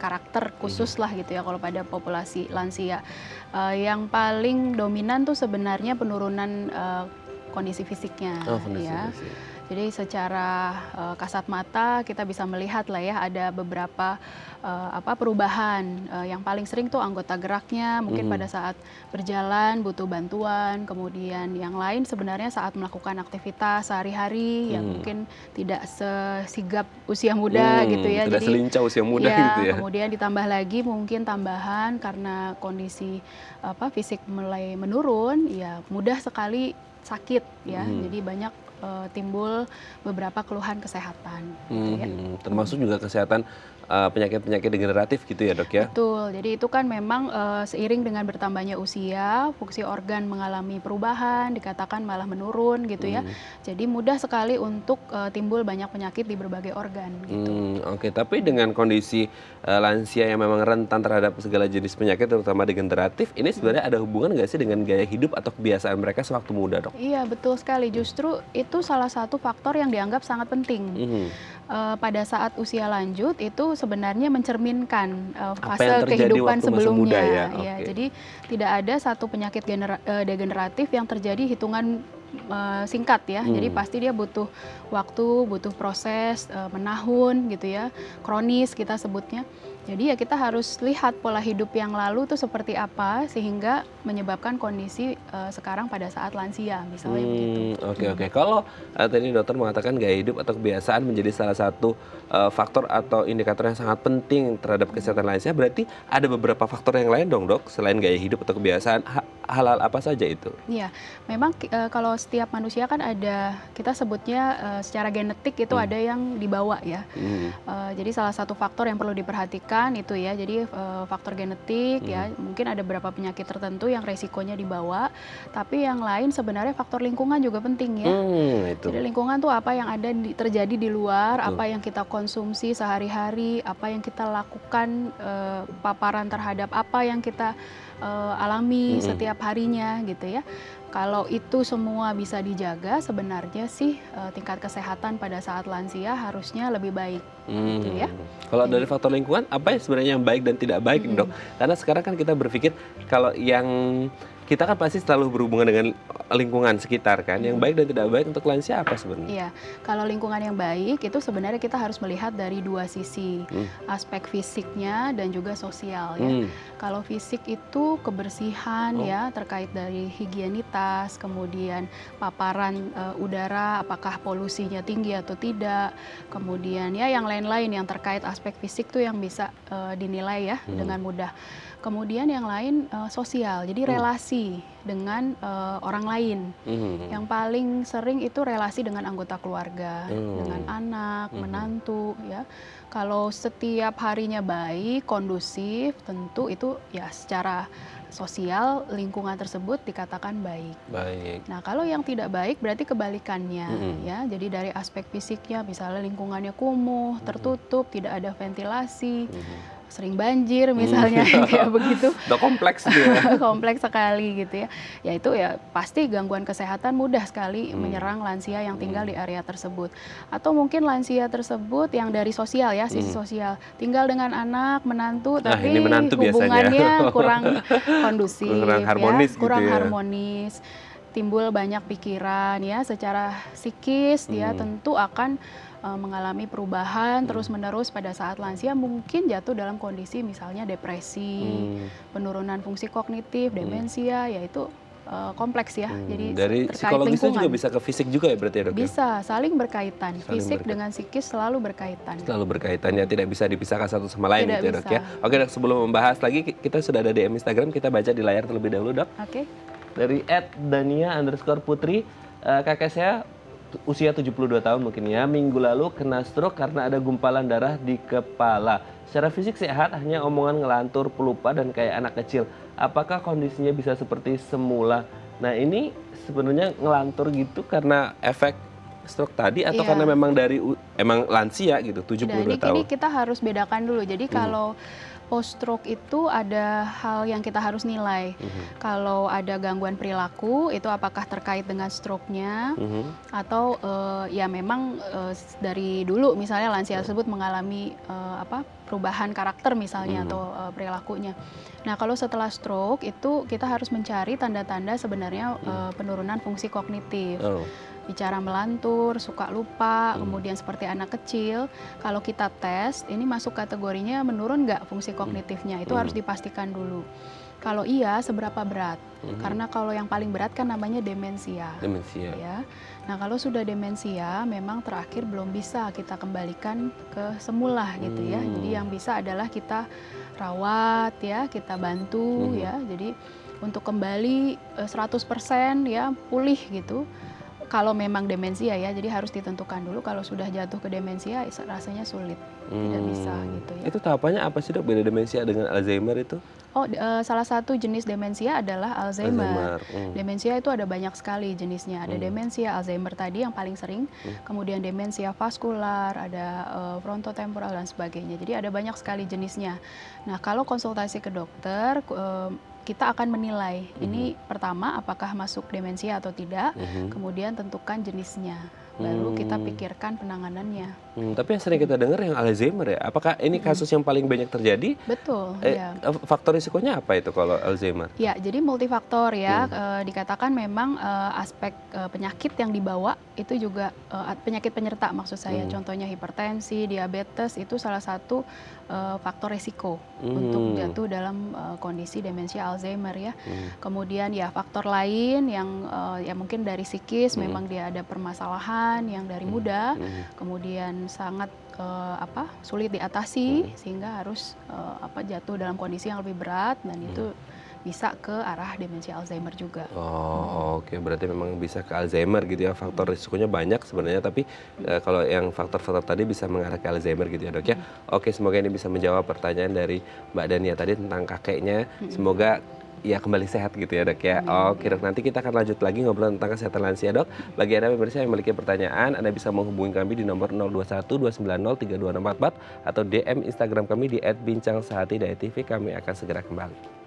[SPEAKER 3] karakter khusus lah gitu ya kalau pada populasi lansia. Yang paling dominan tuh sebenarnya penurunan kondisi fisiknya.
[SPEAKER 1] Kondisi
[SPEAKER 3] ya.
[SPEAKER 1] fisik.
[SPEAKER 3] Jadi secara kasat mata kita bisa melihat lah ya, ada beberapa perubahan. Yang paling sering tuh anggota geraknya mungkin pada saat berjalan butuh bantuan, kemudian yang lain sebenarnya saat melakukan aktivitas sehari-hari yang mungkin tidak sesigap usia muda gitu ya.
[SPEAKER 1] Tidak
[SPEAKER 3] Jadi
[SPEAKER 1] selincah usia muda
[SPEAKER 3] ya,
[SPEAKER 1] gitu ya.
[SPEAKER 3] kemudian ditambah lagi mungkin tambahan karena kondisi fisik mulai menurun, ya mudah sekali sakit ya. Jadi banyak timbul beberapa keluhan kesehatan. Gitu ya.
[SPEAKER 1] Termasuk juga kesehatan penyakit-penyakit degeneratif gitu ya Dok ya?
[SPEAKER 3] Betul, jadi itu kan memang seiring dengan bertambahnya usia, fungsi organ mengalami perubahan, dikatakan malah menurun gitu ya. Jadi mudah sekali untuk timbul banyak penyakit di berbagai organ gitu.
[SPEAKER 1] Oke, tapi dengan kondisi lansia yang memang rentan terhadap segala jenis penyakit terutama degeneratif, ini sebenarnya ada hubungan nggak sih dengan gaya hidup atau kebiasaan mereka sewaktu muda Dok?
[SPEAKER 3] Iya, betul sekali. Justru itu salah satu faktor yang dianggap sangat penting. Pada saat usia lanjut itu sebenarnya mencerminkan fase kehidupan sebelumnya.
[SPEAKER 1] Ya?
[SPEAKER 3] Ya, jadi tidak ada satu penyakit degeneratif yang terjadi hitungan singkat ya. Jadi pasti dia butuh waktu, butuh proses menahun gitu ya, kronis kita sebutnya. Jadi ya kita harus lihat pola hidup yang lalu tuh seperti apa sehingga menyebabkan kondisi sekarang pada saat lansia misalnya begitu.
[SPEAKER 1] Oke. Kalau tadi dokter mengatakan gaya hidup atau kebiasaan menjadi salah satu faktor atau indikator yang sangat penting terhadap kesehatan lansia, berarti ada beberapa faktor yang lain dong Dok selain gaya hidup atau kebiasaan. Hal-hal apa saja itu?
[SPEAKER 3] Iya, memang kalau setiap manusia kan ada, kita sebutnya secara genetik itu ada yang dibawa ya. Jadi salah satu faktor yang perlu diperhatikan itu ya, jadi faktor genetik ya, mungkin ada beberapa penyakit tertentu yang resikonya dibawa, tapi yang lain sebenarnya faktor lingkungan juga penting ya. Jadi lingkungan tuh apa yang ada terjadi di luar, apa yang kita konsumsi sehari-hari, apa yang kita lakukan, paparan terhadap apa yang kita alami setiap harinya gitu ya. Kalau itu semua bisa dijaga, sebenarnya sih tingkat kesehatan pada saat lansia harusnya lebih baik. Gitu ya.
[SPEAKER 1] Kalau dari faktor lingkungan, apa yang sebenarnya yang baik dan tidak baik Dok? Karena sekarang kan kita berpikir kalau yang kita kan pasti selalu berhubungan dengan lingkungan sekitar kan. Yang baik dan tidak baik untuk lansia apa sebenarnya?
[SPEAKER 3] Iya, kalau lingkungan yang baik itu sebenarnya kita harus melihat dari dua sisi, aspek fisiknya dan juga sosial ya. Kalau fisik itu kebersihan ya, terkait dari higienitas, kemudian paparan udara, apakah polusinya tinggi atau tidak, kemudian ya yang lain-lain yang terkait aspek fisik tuh yang bisa dinilai ya dengan mudah. Kemudian yang lain sosial, jadi relasi dengan orang lain. Yang paling sering itu relasi dengan anggota keluarga, dengan anak, menantu ya. Kalau setiap harinya baik, kondusif, tentu itu ya secara sosial lingkungan tersebut dikatakan baik. Nah, kalau yang tidak baik berarti kebalikannya ya. Jadi dari aspek fisiknya misalnya lingkungannya kumuh, tertutup, tidak ada ventilasi, sering banjir misalnya kayak begitu.
[SPEAKER 1] Udah kompleks gitu ya.
[SPEAKER 3] Kompleks sekali gitu ya. Ya itu ya pasti gangguan kesehatan mudah sekali menyerang lansia yang tinggal di area tersebut. Atau mungkin lansia tersebut yang dari sosial ya, sisi sosial. Tinggal dengan anak, menantu, tapi
[SPEAKER 1] ini menantu
[SPEAKER 3] hubungannya kurang kondusif,
[SPEAKER 1] kurang harmonis
[SPEAKER 3] ya, kurang
[SPEAKER 1] gitu ya.
[SPEAKER 3] harmonis. Timbul banyak pikiran ya, secara psikis dia tentu akan mengalami perubahan terus-menerus pada saat lansia, mungkin jatuh dalam kondisi misalnya depresi, penurunan fungsi kognitif, demensia, yaitu kompleks ya. Jadi
[SPEAKER 1] dari
[SPEAKER 3] terkait
[SPEAKER 1] psikologisnya
[SPEAKER 3] lingkungan.
[SPEAKER 1] juga bisa ke fisik juga ya berarti ya dok?
[SPEAKER 3] Bisa, saling berkaitan.
[SPEAKER 1] Saling
[SPEAKER 3] Fisik
[SPEAKER 1] berkaitan.
[SPEAKER 3] dengan psikis selalu berkaitan.
[SPEAKER 1] Selalu berkaitannya, tidak bisa dipisahkan satu sama lain
[SPEAKER 3] Tidak
[SPEAKER 1] gitu ya dok
[SPEAKER 3] bisa.
[SPEAKER 1] ya. Oke dok, sebelum membahas lagi kita sudah ada DM Instagram, kita baca di layar terlebih dahulu dok.
[SPEAKER 3] Oke.
[SPEAKER 1] Dari @dania_putri, kakek saya usia 72 tahun mungkin ya, minggu lalu kena stroke karena ada gumpalan darah di kepala. Secara fisik sehat, hanya omongan ngelantur, pelupa dan kayak anak kecil. Apakah kondisinya bisa seperti semula? Nah ini sebenarnya ngelantur gitu karena efek stroke tadi atau
[SPEAKER 3] Iya.
[SPEAKER 1] karena memang dari emang lansia gitu, 72
[SPEAKER 3] Nah,
[SPEAKER 1] tahun?
[SPEAKER 3] ini kita harus bedakan dulu. Jadi kalau post stroke itu ada hal yang kita harus nilai. Kalau ada gangguan perilaku, itu apakah terkait dengan stroke-nya atau ya memang dari dulu misalnya lansia tersebut mengalami perubahan karakter misalnya atau perilakunya. Nah, kalau setelah stroke itu kita harus mencari tanda-tanda sebenarnya penurunan fungsi kognitif.
[SPEAKER 1] Oh.
[SPEAKER 3] Bicara melantur, suka lupa, kemudian seperti anak kecil. Kalau kita tes, ini masuk kategorinya menurun nggak fungsi kognitifnya, itu harus dipastikan dulu. Kalau iya, seberapa berat? Karena kalau yang paling berat kan namanya demensia.
[SPEAKER 1] Demensia.
[SPEAKER 3] Ya. Nah, kalau sudah demensia, memang terakhir belum bisa kita kembalikan ke semula gitu ya. Jadi yang bisa adalah kita rawat ya, kita bantu ya. Jadi untuk kembali 100% ya pulih gitu. Kalau memang demensia ya, jadi harus ditentukan dulu. Kalau sudah jatuh ke demensia, rasanya sulit, tidak bisa gitu ya.
[SPEAKER 1] Itu tahapannya apa sih dok, beda demensia dengan Alzheimer itu?
[SPEAKER 3] Oh, salah satu jenis demensia adalah Alzheimer.
[SPEAKER 1] Alzheimer.
[SPEAKER 3] Demensia itu ada banyak sekali jenisnya. Ada demensia Alzheimer tadi yang paling sering, kemudian demensia vaskular, ada frontotemporal dan sebagainya. Jadi ada banyak sekali jenisnya. Nah, kalau konsultasi ke dokter, kita akan menilai ini pertama apakah masuk demensia atau tidak, kemudian tentukan jenisnya, baru kita pikirkan penanganannya.
[SPEAKER 1] Tapi yang sering kita dengar yang Alzheimer ya, apakah ini kasus yang paling banyak terjadi?
[SPEAKER 3] Betul, ya.
[SPEAKER 1] Faktor risikonya apa itu kalau Alzheimer?
[SPEAKER 3] Ya, jadi multifaktor ya. Dikatakan memang aspek penyakit yang dibawa itu juga penyakit penyerta maksud saya. Contohnya hipertensi, diabetes itu salah satu faktor risiko untuk jatuh dalam kondisi demensia Alzheimer ya. Kemudian ya faktor lain yang ya mungkin dari psikis memang dia ada permasalahan yang dari muda, kemudian sangat sulit diatasi sehingga harus jatuh dalam kondisi yang lebih berat dan itu bisa ke arah demensia Alzheimer juga.
[SPEAKER 1] Oh, oke. Berarti memang bisa ke Alzheimer gitu ya. Faktor risikonya banyak sebenarnya, tapi kalau yang faktor-faktor tadi bisa mengarah ke Alzheimer gitu ya dok ya. Oke, semoga ini bisa menjawab pertanyaan dari Mbak Dania tadi tentang kakeknya. Semoga ya kembali sehat gitu ya dok ya. Oke dok, nanti kita akan lanjut lagi ngobrol tentang kesehatan lansia dok. Bagi Anda pemirsa yang memiliki pertanyaan, Anda bisa menghubungi kami di nomor 021 290 32644 atau DM Instagram kami di @bincangsehati.tv. Kami akan segera kembali.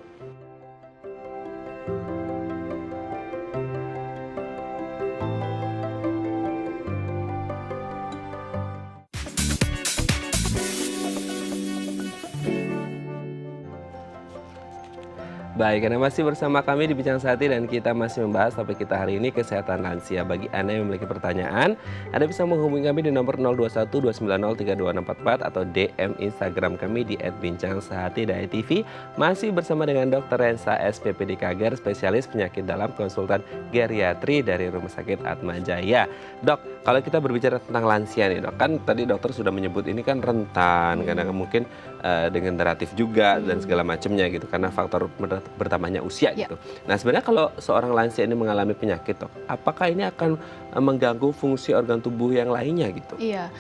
[SPEAKER 1] Baik, Anda masih bersama kami di Bincang Sehati dan kita masih membahas topik kita hari ini, kesehatan lansia. Bagi Anda yang memiliki pertanyaan, Anda bisa menghubungi kami di nomor 021 290 32644 atau DM Instagram kami di @bincangsehati.tv. Masih bersama dengan Dr. Rensa SPPD Kager, spesialis penyakit dalam konsultan geriatri dari Rumah Sakit Atma Jaya. Dok, kalau kita berbicara tentang lansia nih dok, kan tadi dokter sudah menyebut ini kan rentan, karena mungkin degeneratif juga dan segala macamnya gitu, karena faktor bertambahnya usia gitu. Nah sebenarnya kalau seorang lansia ini mengalami penyakit dok, apakah ini akan mengganggu fungsi organ tubuh yang lainnya gitu?
[SPEAKER 3] Iya.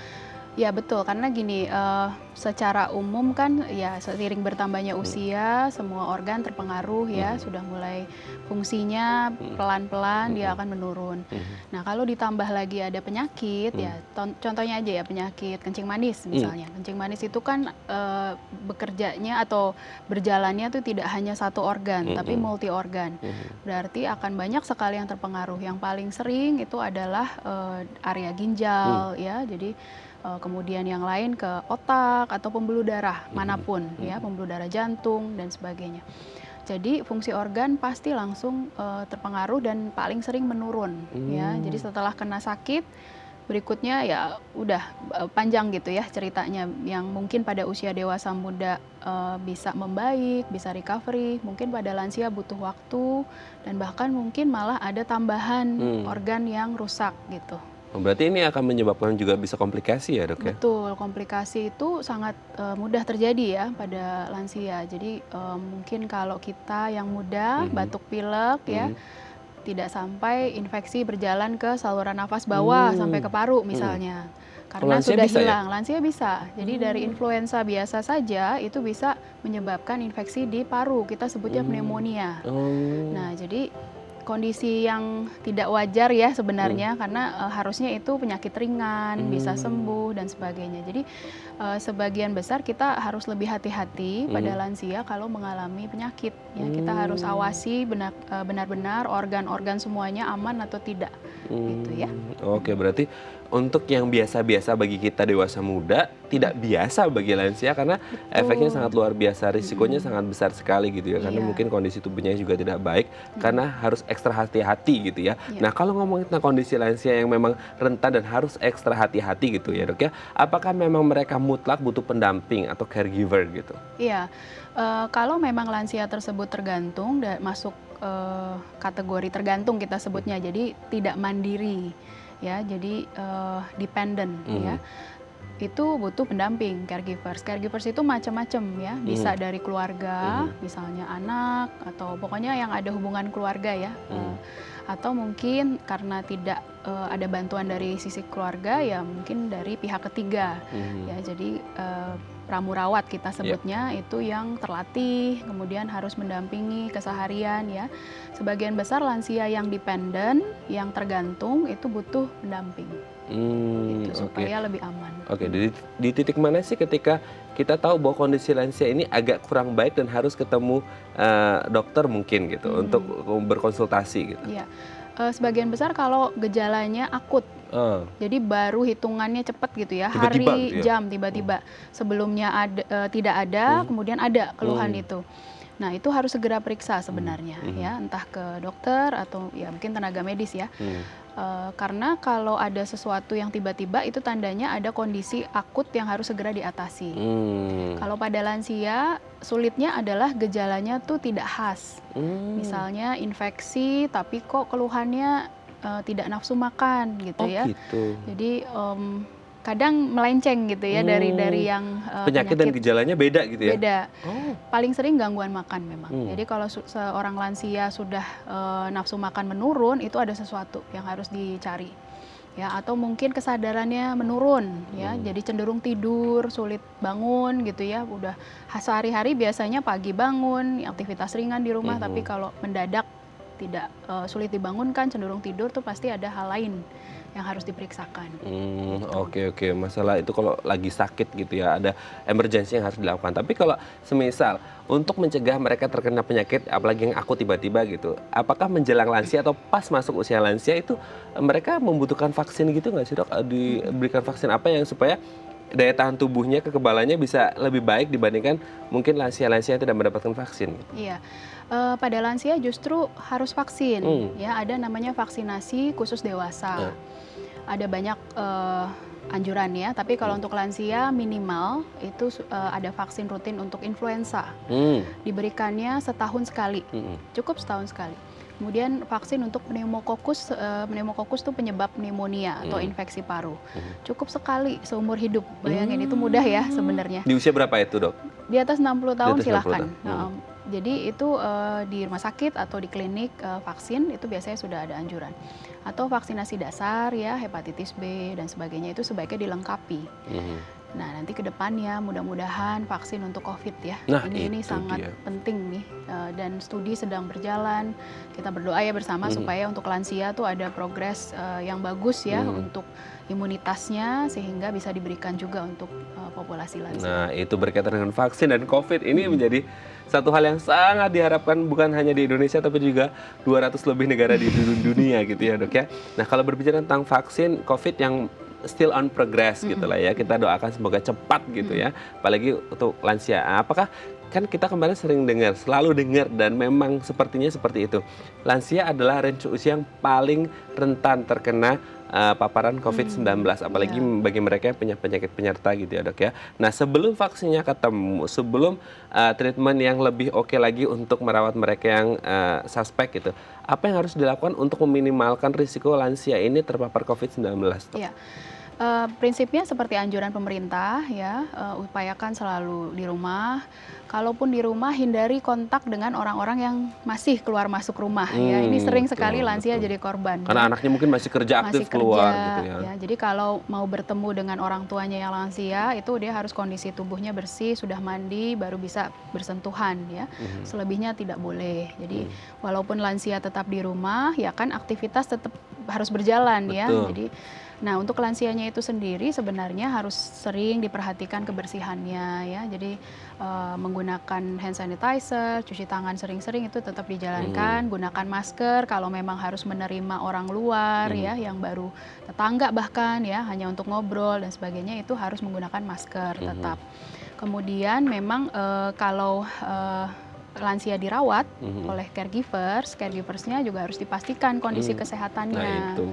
[SPEAKER 3] Ya betul, karena gini, secara umum kan ya seiring bertambahnya usia, semua organ terpengaruh ya, sudah mulai fungsinya pelan-pelan dia akan menurun. Nah kalau ditambah lagi ada penyakit, ya contohnya aja ya penyakit kencing manis misalnya. Kencing manis itu kan bekerjanya atau berjalannya tuh tidak hanya satu organ, tapi multi organ. Berarti akan banyak sekali yang terpengaruh. Yang paling sering itu adalah area ginjal ya, jadi kemudian yang lain ke otak atau pembuluh darah manapun ya, pembuluh darah jantung dan sebagainya. Jadi fungsi organ pasti langsung terpengaruh dan paling sering menurun ya. Jadi setelah kena sakit Berikutnya ya udah panjang gitu ya ceritanya, yang mungkin pada usia dewasa muda bisa membaik, bisa recovery, mungkin pada lansia butuh waktu, dan bahkan mungkin malah ada tambahan organ yang rusak gitu.
[SPEAKER 1] Berarti ini akan menyebabkan juga bisa komplikasi ya, Dok ya?
[SPEAKER 3] Betul, komplikasi itu sangat mudah terjadi ya pada lansia. Jadi mungkin kalau kita yang muda batuk pilek ya, tidak sampai infeksi berjalan ke saluran nafas bawah sampai ke paru misalnya. Karena
[SPEAKER 1] lansia
[SPEAKER 3] sudah
[SPEAKER 1] bisa
[SPEAKER 3] hilang, lansia bisa. Jadi dari influenza biasa saja itu bisa menyebabkan infeksi di paru, kita sebutnya pneumonia. Nah, jadi kondisi yang tidak wajar ya sebenarnya, karena harusnya itu penyakit ringan, bisa sembuh dan sebagainya. Jadi sebagian besar kita harus lebih hati-hati pada lansia kalau mengalami penyakit. Ya, kita harus awasi benar-benar organ-organ semuanya aman atau tidak, gitu ya.
[SPEAKER 1] Oke, berarti untuk yang biasa-biasa bagi kita dewasa muda, tidak biasa bagi lansia karena efeknya sangat luar biasa, risikonya sangat besar sekali gitu ya, karena mungkin kondisi tubuhnya juga tidak baik, karena harus ekstra hati-hati gitu ya. Nah, kalau ngomongin tentang kondisi lansia yang memang rentan dan harus ekstra hati-hati gitu ya, Dok ya, apakah memang mereka mutlak butuh pendamping atau caregiver gitu?
[SPEAKER 3] Iya, kalau memang lansia tersebut tergantung dan masuk kategori tergantung kita sebutnya, jadi tidak mandiri. Ya, jadi dependent ya, itu butuh pendamping, caregivers. Caregivers itu macam-macam ya, bisa dari keluarga, misalnya anak, atau pokoknya yang ada hubungan keluarga ya, atau mungkin karena tidak ada bantuan dari sisi keluarga ya mungkin dari pihak ketiga ya, jadi pramurawat kita sebutnya itu yang terlatih, kemudian harus mendampingi keseharian ya. Sebagian besar lansia yang dependen, yang tergantung itu butuh pendamping, gitu, supaya lebih aman.
[SPEAKER 1] Oke, di titik mana sih ketika kita tahu bahwa kondisi lansia ini agak kurang baik dan harus ketemu dokter mungkin gitu untuk berkonsultasi gitu?
[SPEAKER 3] Iya, sebagian besar kalau gejalanya akut. Jadi baru hitungannya cepat gitu ya,
[SPEAKER 1] Tiba-tiba
[SPEAKER 3] hari,
[SPEAKER 1] gitu ya?
[SPEAKER 3] jam, tiba-tiba. Sebelumnya tidak ada, kemudian ada keluhan itu. Nah, itu harus segera periksa sebenarnya ya, entah ke dokter atau ya mungkin tenaga medis ya. Karena kalau ada sesuatu yang tiba-tiba itu tandanya ada kondisi akut yang harus segera diatasi. Kalau pada lansia, sulitnya adalah gejalanya tuh tidak khas. Misalnya infeksi tapi kok keluhannya tidak nafsu makan gitu ya.
[SPEAKER 1] Gitu.
[SPEAKER 3] Jadi kadang melenceng gitu ya dari yang
[SPEAKER 1] Penyakit dan gejalanya beda gitu ya?
[SPEAKER 3] beda. Paling sering gangguan makan memang. Jadi kalau seorang lansia sudah nafsu makan menurun, itu ada sesuatu yang harus dicari. Ya, atau mungkin kesadarannya menurun ya, jadi cenderung tidur, sulit bangun gitu ya. Udah sehari-hari biasanya pagi bangun, aktivitas ringan di rumah, tapi kalau mendadak tidak sulit dibangunkan, cenderung tidur, tuh pasti ada hal lain yang harus diperiksakan.
[SPEAKER 1] Oke. Masalah itu kalau lagi sakit gitu ya, ada emergency yang harus dilakukan. Tapi kalau semisal untuk mencegah mereka terkena penyakit, apalagi yang akut tiba-tiba gitu, apakah menjelang lansia atau pas masuk usia lansia itu mereka membutuhkan vaksin gitu nggak sih, Dok? Diberikan vaksin apa yang supaya daya tahan tubuhnya, kekebalannya bisa lebih baik dibandingkan mungkin lansia-lansia yang tidak mendapatkan vaksin?
[SPEAKER 3] Iya, pada lansia justru harus vaksin. Ya, ada namanya vaksinasi khusus dewasa. Ada banyak anjuran ya, tapi kalau untuk lansia minimal itu ada vaksin rutin untuk influenza. Diberikannya setahun sekali, cukup setahun sekali. Kemudian vaksin untuk pneumokokus, pneumokokus itu penyebab pneumonia atau infeksi paru. Cukup sekali seumur hidup, bayangin itu mudah ya sebenarnya.
[SPEAKER 1] Di usia berapa itu, Dok?
[SPEAKER 3] Di atas 60 tahun
[SPEAKER 1] Di atas 60
[SPEAKER 3] silahkan.
[SPEAKER 1] tahun.
[SPEAKER 3] Jadi itu di rumah sakit atau di klinik vaksin itu biasanya sudah ada anjuran. Atau vaksinasi dasar ya, hepatitis B dan sebagainya itu sebaiknya dilengkapi. Nah, nanti ke depannya mudah-mudahan vaksin untuk COVID ya.
[SPEAKER 1] Nah,
[SPEAKER 3] ini sangat penting nih, dan studi sedang berjalan. Kita berdoa ya bersama supaya untuk lansia tuh ada progres yang bagus ya untuk imunitasnya, sehingga bisa diberikan juga untuk populasi lansia.
[SPEAKER 1] Nah, itu berkaitan dengan vaksin dan COVID ini menjadi satu hal yang sangat diharapkan bukan hanya di Indonesia tapi juga 200 lebih negara di dunia gitu ya, Dok ya. Nah, kalau berbicara tentang vaksin COVID yang still on progress gitu lah ya, kita doakan semoga cepat gitu ya, apalagi untuk lansia. Apakah kan kita kemarin selalu dengar dan memang sepertinya seperti itu, lansia adalah range usia yang paling rentan terkena paparan COVID-19, apalagi bagi mereka yang punya penyakit penyerta gitu ya dok ya. Nah sebelum vaksinnya ketemu, sebelum treatment yang lebih oke lagi untuk merawat mereka yang suspek gitu, apa yang harus dilakukan untuk meminimalkan risiko lansia ini terpapar COVID-19?
[SPEAKER 3] Iya. Prinsipnya seperti anjuran pemerintah ya, upayakan selalu di rumah. Kalaupun di rumah hindari kontak dengan orang-orang yang masih keluar masuk rumah ya. Ini sering sekali lansia jadi korban.
[SPEAKER 1] Karena anaknya mungkin masih kerja aktif keluar gitu ya.
[SPEAKER 3] Jadi kalau mau bertemu dengan orang tuanya yang lansia itu dia harus kondisi tubuhnya bersih, sudah mandi baru bisa bersentuhan ya. Selebihnya tidak boleh. Jadi walaupun lansia tetap di rumah ya kan aktivitas tetap harus berjalan ya. Jadi nah, untuk lansianya itu sendiri sebenarnya harus sering diperhatikan kebersihannya ya. Jadi menggunakan hand sanitizer, cuci tangan sering-sering itu tetap dijalankan, gunakan masker kalau memang harus menerima orang luar ya yang baru tetangga bahkan ya hanya untuk ngobrol dan sebagainya itu harus menggunakan masker tetap. Kemudian memang kalau lansia dirawat oleh caregiversnya juga harus dipastikan kondisi kesehatannya.
[SPEAKER 1] Nah, itu.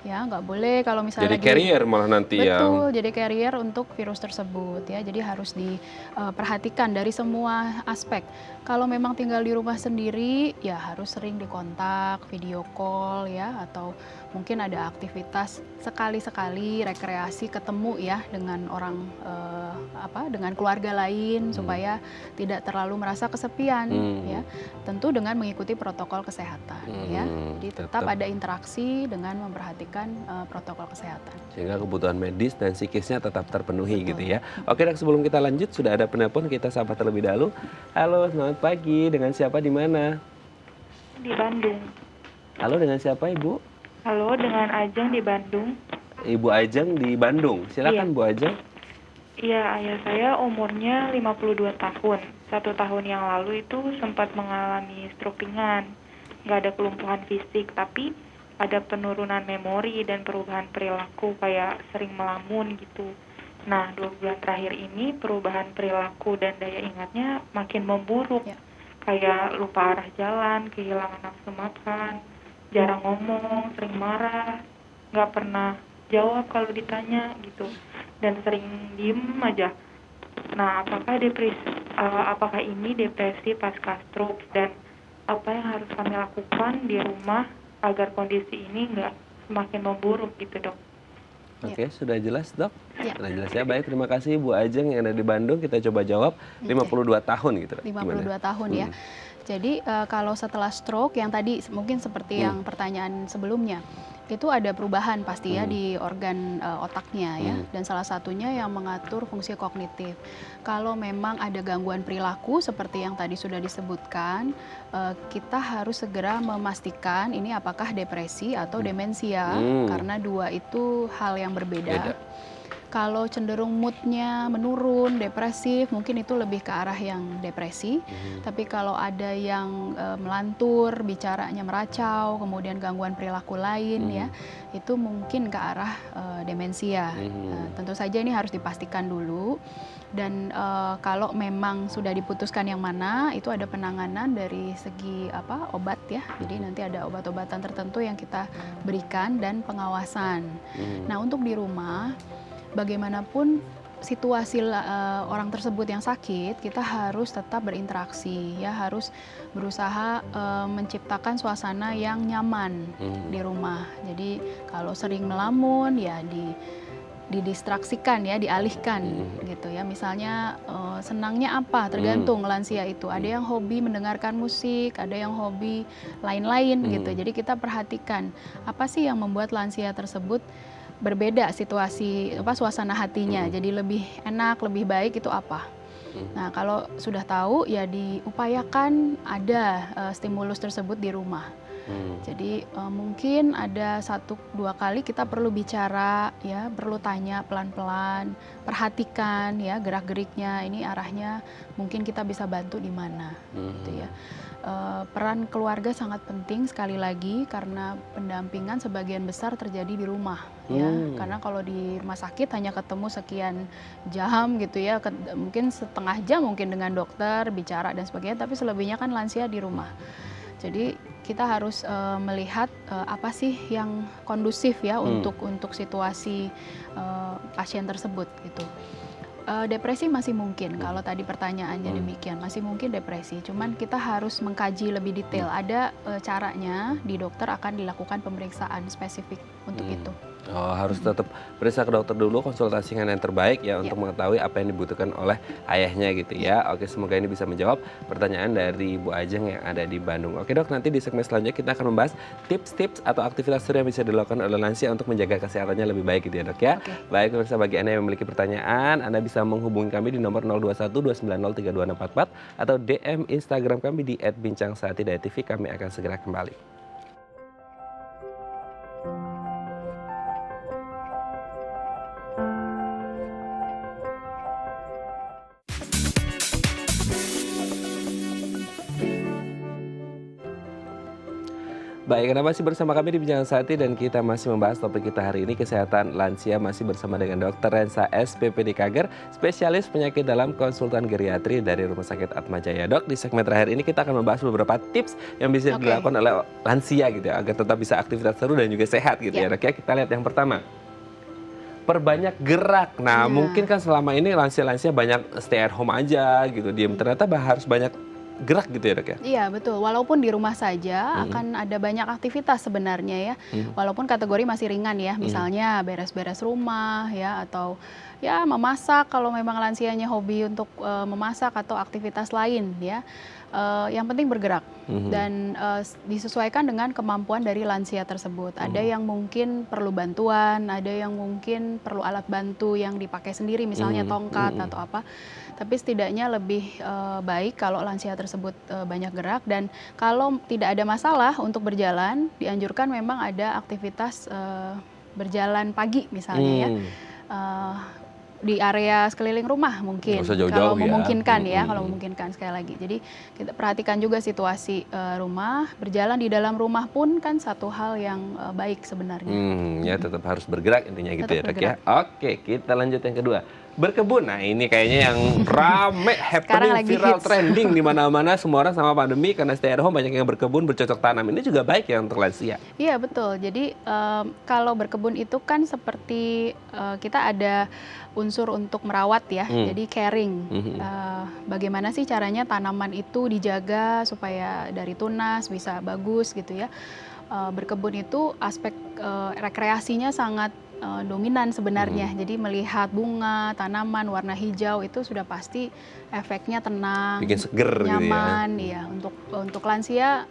[SPEAKER 3] Ya, nggak boleh kalau misalnya
[SPEAKER 1] jadi carrier malah nanti ya.
[SPEAKER 3] Betul, jadi carrier untuk virus tersebut ya. Jadi harus diperhatikan dari semua aspek. Kalau memang tinggal di rumah sendiri, ya harus sering dikontak, video call ya, atau mungkin ada aktivitas sekali-sekali rekreasi ketemu ya dengan orang dengan keluarga lain supaya tidak terlalu merasa kesepian ya. Tentu dengan mengikuti protokol kesehatan ya. Jadi tetap ada interaksi dengan memperhatikan protokol kesehatan.
[SPEAKER 1] Sehingga kebutuhan medis dan psikisnya tetap terpenuhi gitu ya. Oke dok, sebelum kita lanjut sudah ada penelpon, kita sapa terlebih dahulu. Halo, selamat pagi. Dengan siapa di mana?
[SPEAKER 4] Di Bandung.
[SPEAKER 1] Halo, dengan siapa Ibu?
[SPEAKER 4] Halo, dengan Ajeng di Bandung.
[SPEAKER 1] Ibu Ajeng di Bandung. Silakan Bu Ajeng.
[SPEAKER 4] Iya, ayah saya umurnya 52 tahun. 1 tahun yang lalu itu sempat mengalami stroke ringan. Nggak ada kelumpuhan fisik, tapi ada penurunan memori dan perubahan perilaku kayak sering melamun gitu. Nah, 2 bulan terakhir ini perubahan perilaku dan daya ingatnya makin memburuk. Kayak lupa arah jalan, kehilangan nafsu makan, jarang ngomong, sering marah, nggak pernah jawab kalau ditanya gitu, dan sering diem aja. Nah, apakah ini depresi pasca stroke, dan apa yang harus kami lakukan di rumah agar kondisi ini nggak semakin memburuk gitu dok?
[SPEAKER 1] Oke, sudah jelas dok?
[SPEAKER 3] Ya.
[SPEAKER 1] Sudah jelas ya, baik, terima kasih Bu Ajeng yang ada di Bandung. Kita coba jawab 52 tahun gitu.
[SPEAKER 3] 52 tahun ya. Jadi kalau setelah stroke yang tadi mungkin seperti yang pertanyaan sebelumnya, itu ada perubahan pasti ya di organ otaknya ya, dan salah satunya yang mengatur fungsi kognitif. Kalau memang ada gangguan perilaku seperti yang tadi sudah disebutkan, kita harus segera memastikan ini apakah depresi atau demensia, karena dua itu hal yang berbeda. Kalau cenderung moodnya menurun, depresif, mungkin itu lebih ke arah yang depresi. Tapi kalau ada yang melantur, bicaranya meracau, kemudian gangguan perilaku lain ya, itu mungkin ke arah demensia. Tentu saja ini harus dipastikan dulu. Dan kalau memang sudah diputuskan yang mana, itu ada penanganan dari segi obat ya. Jadi nanti ada obat-obatan tertentu yang kita berikan dan pengawasan. Nah, untuk di rumah, bagaimanapun situasi orang tersebut yang sakit, kita harus tetap berinteraksi ya, harus berusaha menciptakan suasana yang nyaman di rumah. Jadi kalau sering melamun ya didistraksikan ya, dialihkan gitu ya. Misalnya senangnya apa, tergantung lansia itu. Ada yang hobi mendengarkan musik, ada yang hobi lain-lain gitu. Jadi kita perhatikan apa sih yang membuat lansia tersebut berbeda situasi suasana hatinya, jadi lebih enak, lebih baik itu apa. Nah, kalau sudah tahu ya diupayakan ada stimulus tersebut di rumah. Jadi mungkin ada 1-2 kali kita perlu bicara ya, perlu tanya pelan-pelan, perhatikan ya gerak-geriknya, ini arahnya mungkin kita bisa bantu di mana gitu ya. Peran keluarga sangat penting sekali lagi karena pendampingan sebagian besar terjadi di rumah ya, karena kalau di rumah sakit hanya ketemu sekian jam gitu ya, mungkin setengah jam mungkin dengan dokter bicara dan sebagainya, tapi selebihnya kan lansia di rumah. Jadi kita harus melihat apa sih yang kondusif ya untuk situasi pasien tersebut gitu. Depresi masih mungkin, kalau tadi pertanyaannya demikian, masih mungkin depresi. Cuman kita harus mengkaji lebih detail. Ada caranya, di dokter akan dilakukan pemeriksaan spesifik untuk itu.
[SPEAKER 1] Oh, harus tetap periksa ke dokter dulu, konsultasi dengan yang terbaik ya untuk mengetahui apa yang dibutuhkan oleh ayahnya gitu ya. Oke, semoga ini bisa menjawab pertanyaan dari Bu Ajeng yang ada di Bandung. Oke dok, nanti di segmen selanjutnya kita akan membahas tips-tips atau aktivitas yang bisa dilakukan oleh lansia untuk menjaga kesehatannya lebih baik gitu ya dok ya. Baik, pemirsa, bagi Anda yang memiliki pertanyaan, Anda bisa menghubungi kami di nomor 0212903264 atau DM Instagram kami di @bincangsehati.tv. Kami akan segera kembali. Baik, Anda masih bersama kami di Bincang Sehati dan kita masih membahas topik kita hari ini, kesehatan lansia, masih bersama dengan Dr. Rensa SPPD Kager, spesialis penyakit dalam konsultan geriatri dari Rumah Sakit Atmajaya. Dok, di segmen terakhir ini kita akan membahas beberapa tips yang bisa dilakukan oleh lansia gitu ya, agar tetap bisa aktivitas seru dan juga sehat gitu ya dok ya. Kita lihat yang pertama. Perbanyak gerak. Nah, mungkin kan selama ini lansia-lansia banyak stay at home aja gitu, diem. Ternyata harus banyak gerak gitu ya dok ya? Iya
[SPEAKER 3] betul, walaupun di rumah saja akan ada banyak aktivitas sebenarnya ya, walaupun kategori masih ringan ya, misalnya beres-beres rumah ya, atau ya memasak kalau memang lansianya hobi untuk memasak atau aktivitas lain ya. Yang penting bergerak dan disesuaikan dengan kemampuan dari lansia tersebut. Ada yang mungkin perlu bantuan, ada yang mungkin perlu alat bantu yang dipakai sendiri, misalnya tongkat atau apa. Tapi setidaknya lebih baik kalau lansia tersebut banyak gerak, dan kalau tidak ada masalah untuk berjalan, dianjurkan memang ada aktivitas berjalan pagi misalnya ya. Di area sekeliling rumah mungkin, kalau memungkinkan ya, kalau memungkinkan sekali lagi. Jadi kita perhatikan juga situasi rumah, berjalan di dalam rumah pun kan satu hal yang baik sebenarnya.
[SPEAKER 1] Ya tetap harus bergerak intinya gitu ya dok ya. Oke, kita lanjut yang kedua. Berkebun. Nah, ini kayaknya yang rame, happening, viral, trending di mana-mana. Semua orang sama pandemi karena stay at home banyak yang berkebun, bercocok tanam. Ini juga baik ya untuk lansia.
[SPEAKER 3] Iya betul. Jadi kalau berkebun itu kan seperti kita ada unsur untuk merawat ya, jadi caring. Bagaimana sih caranya tanaman itu dijaga supaya dari tunas bisa bagus gitu ya. Berkebun itu aspek rekreasinya sangat dominan sebenarnya. Jadi melihat bunga, tanaman warna hijau itu sudah pasti efeknya tenang,
[SPEAKER 1] bikin seger,
[SPEAKER 3] nyaman gitu ya. Untuk lansia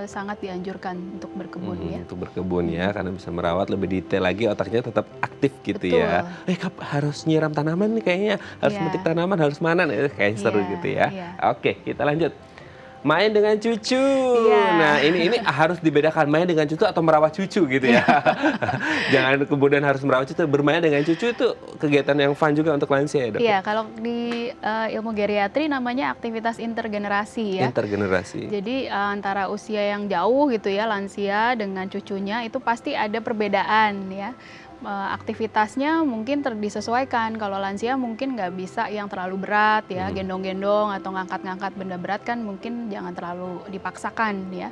[SPEAKER 3] sangat dianjurkan untuk berkebun ya. Untuk
[SPEAKER 1] berkebun ya, karena bisa merawat lebih detail lagi, otaknya tetap aktif gitu. Betul. Ya. Harus nyiram tanaman nih kayaknya, harus metik tanaman, harus mana nih, kayaknya seru gitu ya. Oke, kita lanjut. Main dengan cucu. Nah, ini harus dibedakan main dengan cucu atau merawat cucu gitu ya. Jangan kemudian harus merawat cucu, bermain dengan cucu itu kegiatan yang fun juga untuk lansia ya dok? Iya,
[SPEAKER 3] kalau di ilmu geriatri namanya aktivitas intergenerasi ya.
[SPEAKER 1] Intergenerasi.
[SPEAKER 3] Jadi antara usia yang jauh gitu ya, lansia dengan cucunya itu pasti ada perbedaan ya. Aktivitasnya mungkin disesuaikan. Kalau lansia mungkin nggak bisa yang terlalu berat ya, gendong-gendong atau ngangkat-ngangkat benda berat kan mungkin jangan terlalu dipaksakan ya.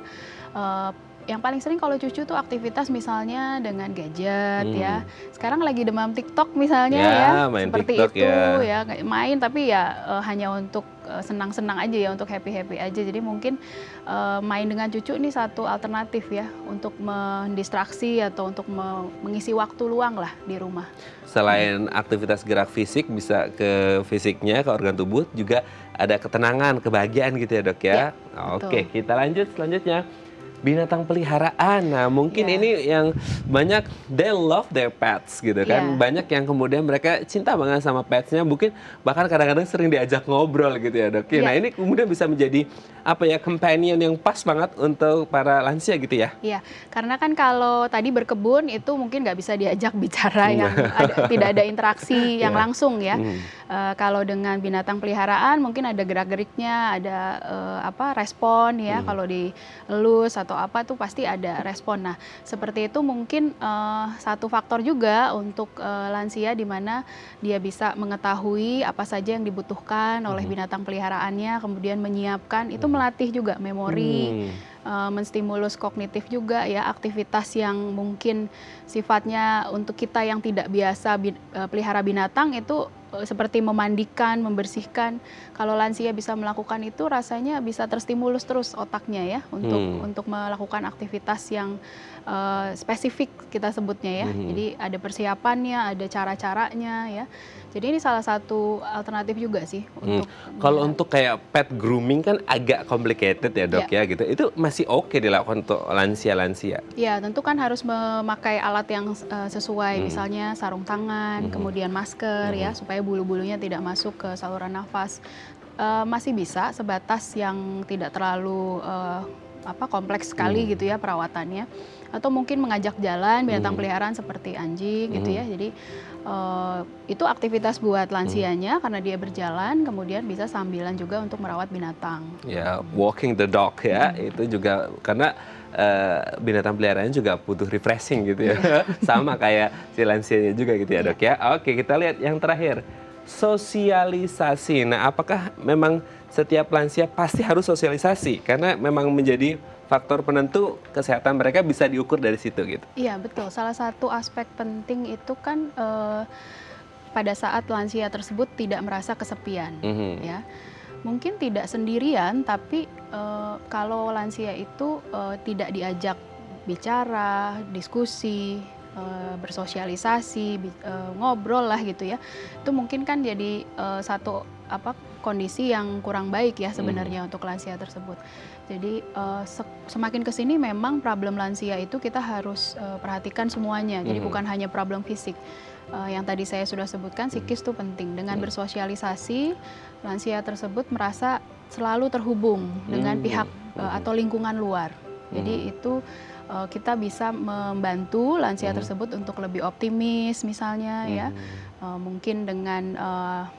[SPEAKER 3] Yang paling sering kalau cucu tuh aktivitas misalnya dengan gadget ya. Sekarang lagi demam TikTok misalnya ya, seperti TikTok itu ya, main tapi ya hanya untuk senang-senang aja ya, untuk happy-happy aja. Jadi mungkin main dengan cucu ini satu alternatif ya untuk mendistraksi atau untuk mengisi waktu luang lah di rumah.
[SPEAKER 1] Selain aktivitas gerak fisik, bisa ke fisiknya, ke organ tubuh, juga ada ketenangan, kebahagiaan gitu ya dok ya. Oke, kita lanjut selanjutnya. Binatang peliharaan. Nah, mungkin ini yang banyak, they love their pets gitu kan. Banyak yang kemudian mereka cinta banget sama petsnya, mungkin bahkan kadang-kadang sering diajak ngobrol gitu ya dok. Nah, ini kemudian bisa menjadi companion yang pas banget untuk para lansia gitu ya.
[SPEAKER 3] Iya, karena kan kalau tadi berkebun itu mungkin nggak bisa diajak bicara yang tidak ada interaksi yang langsung ya. Kalau dengan binatang peliharaan mungkin ada gerak-geriknya, ada respon ya, kalau dielus atau apa tuh pasti ada respon. Nah, seperti itu mungkin satu faktor juga untuk lansia di mana dia bisa mengetahui apa saja yang dibutuhkan oleh binatang peliharaannya, kemudian menyiapkan, itu melatih juga memori, menstimulus kognitif juga ya, aktivitas yang mungkin sifatnya untuk kita yang tidak biasa pelihara binatang itu seperti memandikan, membersihkan. Kalau lansia bisa melakukan itu, rasanya bisa terstimulus terus otaknya ya untuk melakukan aktivitas yang spesifik kita sebutnya ya. Jadi ada persiapannya, ada cara-caranya ya. Jadi ini salah satu alternatif juga sih untuk.
[SPEAKER 1] Kalau untuk kayak pet grooming kan agak complicated ya dok ya gitu. Itu masih oke dilakukan untuk lansia-lansia?
[SPEAKER 3] Ya tentu kan harus memakai alat yang sesuai, misalnya sarung tangan, kemudian masker ya, supaya bulu-bulunya tidak masuk ke saluran nafas. Masih bisa sebatas yang tidak terlalu kompleks sekali gitu ya perawatannya. Atau mungkin mengajak jalan binatang peliharaan seperti anjing gitu ya. Jadi itu aktivitas buat lansianya karena dia berjalan, kemudian bisa sambilan juga untuk merawat binatang.
[SPEAKER 1] Ya, walking the dog ya, itu juga karena binatang peliharaan juga butuh refreshing gitu ya. Sama kayak si lansianya juga gitu ya dok ya. Oke, kita lihat yang terakhir, sosialisasi. Nah, apakah memang setiap lansia pasti harus sosialisasi? Karena memang menjadi faktor penentu kesehatan mereka bisa diukur dari situ gitu.
[SPEAKER 3] Iya betul, salah satu aspek penting itu kan pada saat lansia tersebut tidak merasa kesepian ya. Mungkin tidak sendirian, tapi kalau lansia itu tidak diajak bicara, diskusi, bersosialisasi, ngobrol lah gitu ya, itu mungkin kan jadi satu kondisi yang kurang baik ya sebenarnya untuk lansia tersebut. Jadi semakin kesini memang problem lansia itu kita harus perhatikan semuanya. Jadi bukan hanya problem fisik. Yang tadi saya sudah sebutkan, psikis itu penting. Dengan bersosialisasi, lansia tersebut merasa selalu terhubung dengan pihak atau lingkungan luar. Jadi itu kita bisa membantu lansia tersebut untuk lebih optimis misalnya ya. Mungkin dengan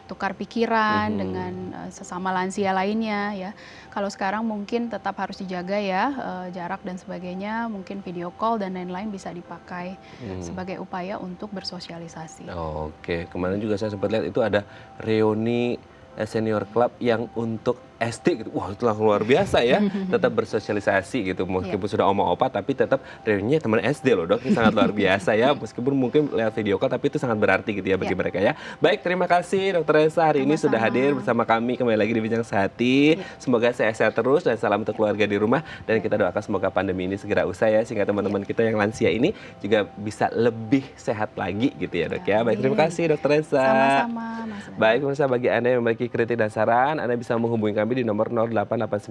[SPEAKER 3] tukar pikiran dengan sesama lansia lainnya ya. Kalau sekarang mungkin tetap harus dijaga ya jarak dan sebagainya, mungkin video call dan lain-lain bisa dipakai sebagai upaya untuk bersosialisasi.
[SPEAKER 1] Oke, kemarin juga saya sempat lihat itu ada reuni senior club yang untuk SD gitu. Wah, itu langsung luar biasa ya. Tetap bersosialisasi gitu. Meskipun sudah oma opa tapi tetap reuninya teman SD loh, Dok. Ini sangat luar biasa ya. Meskipun mungkin lewat video call tapi itu sangat berarti gitu ya bagi mereka ya. Baik, terima kasih Dr. Resa hari ini sudah hadir bersama kami kembali lagi di Bincang Sehati. Semoga sehat-sehat terus dan salam untuk keluarga di rumah, dan kita doakan semoga pandemi ini segera usai ya, sehingga teman-teman kita yang lansia ini juga bisa lebih sehat lagi gitu ya, Dok ya. Baik, terima kasih Dr. Resa.
[SPEAKER 3] Sama-sama, Mas.
[SPEAKER 1] Baik, pemirsa, bagi Anda yang memiliki kritik dan saran, Anda bisa menghubungi kami di nomor 0889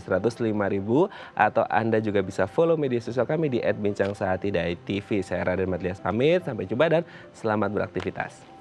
[SPEAKER 1] 8100 5000, atau Anda juga bisa follow media sosial kami di @bincangsehati.tv. Saya Raden Madlias pamit, sampai jumpa dan selamat beraktivitas.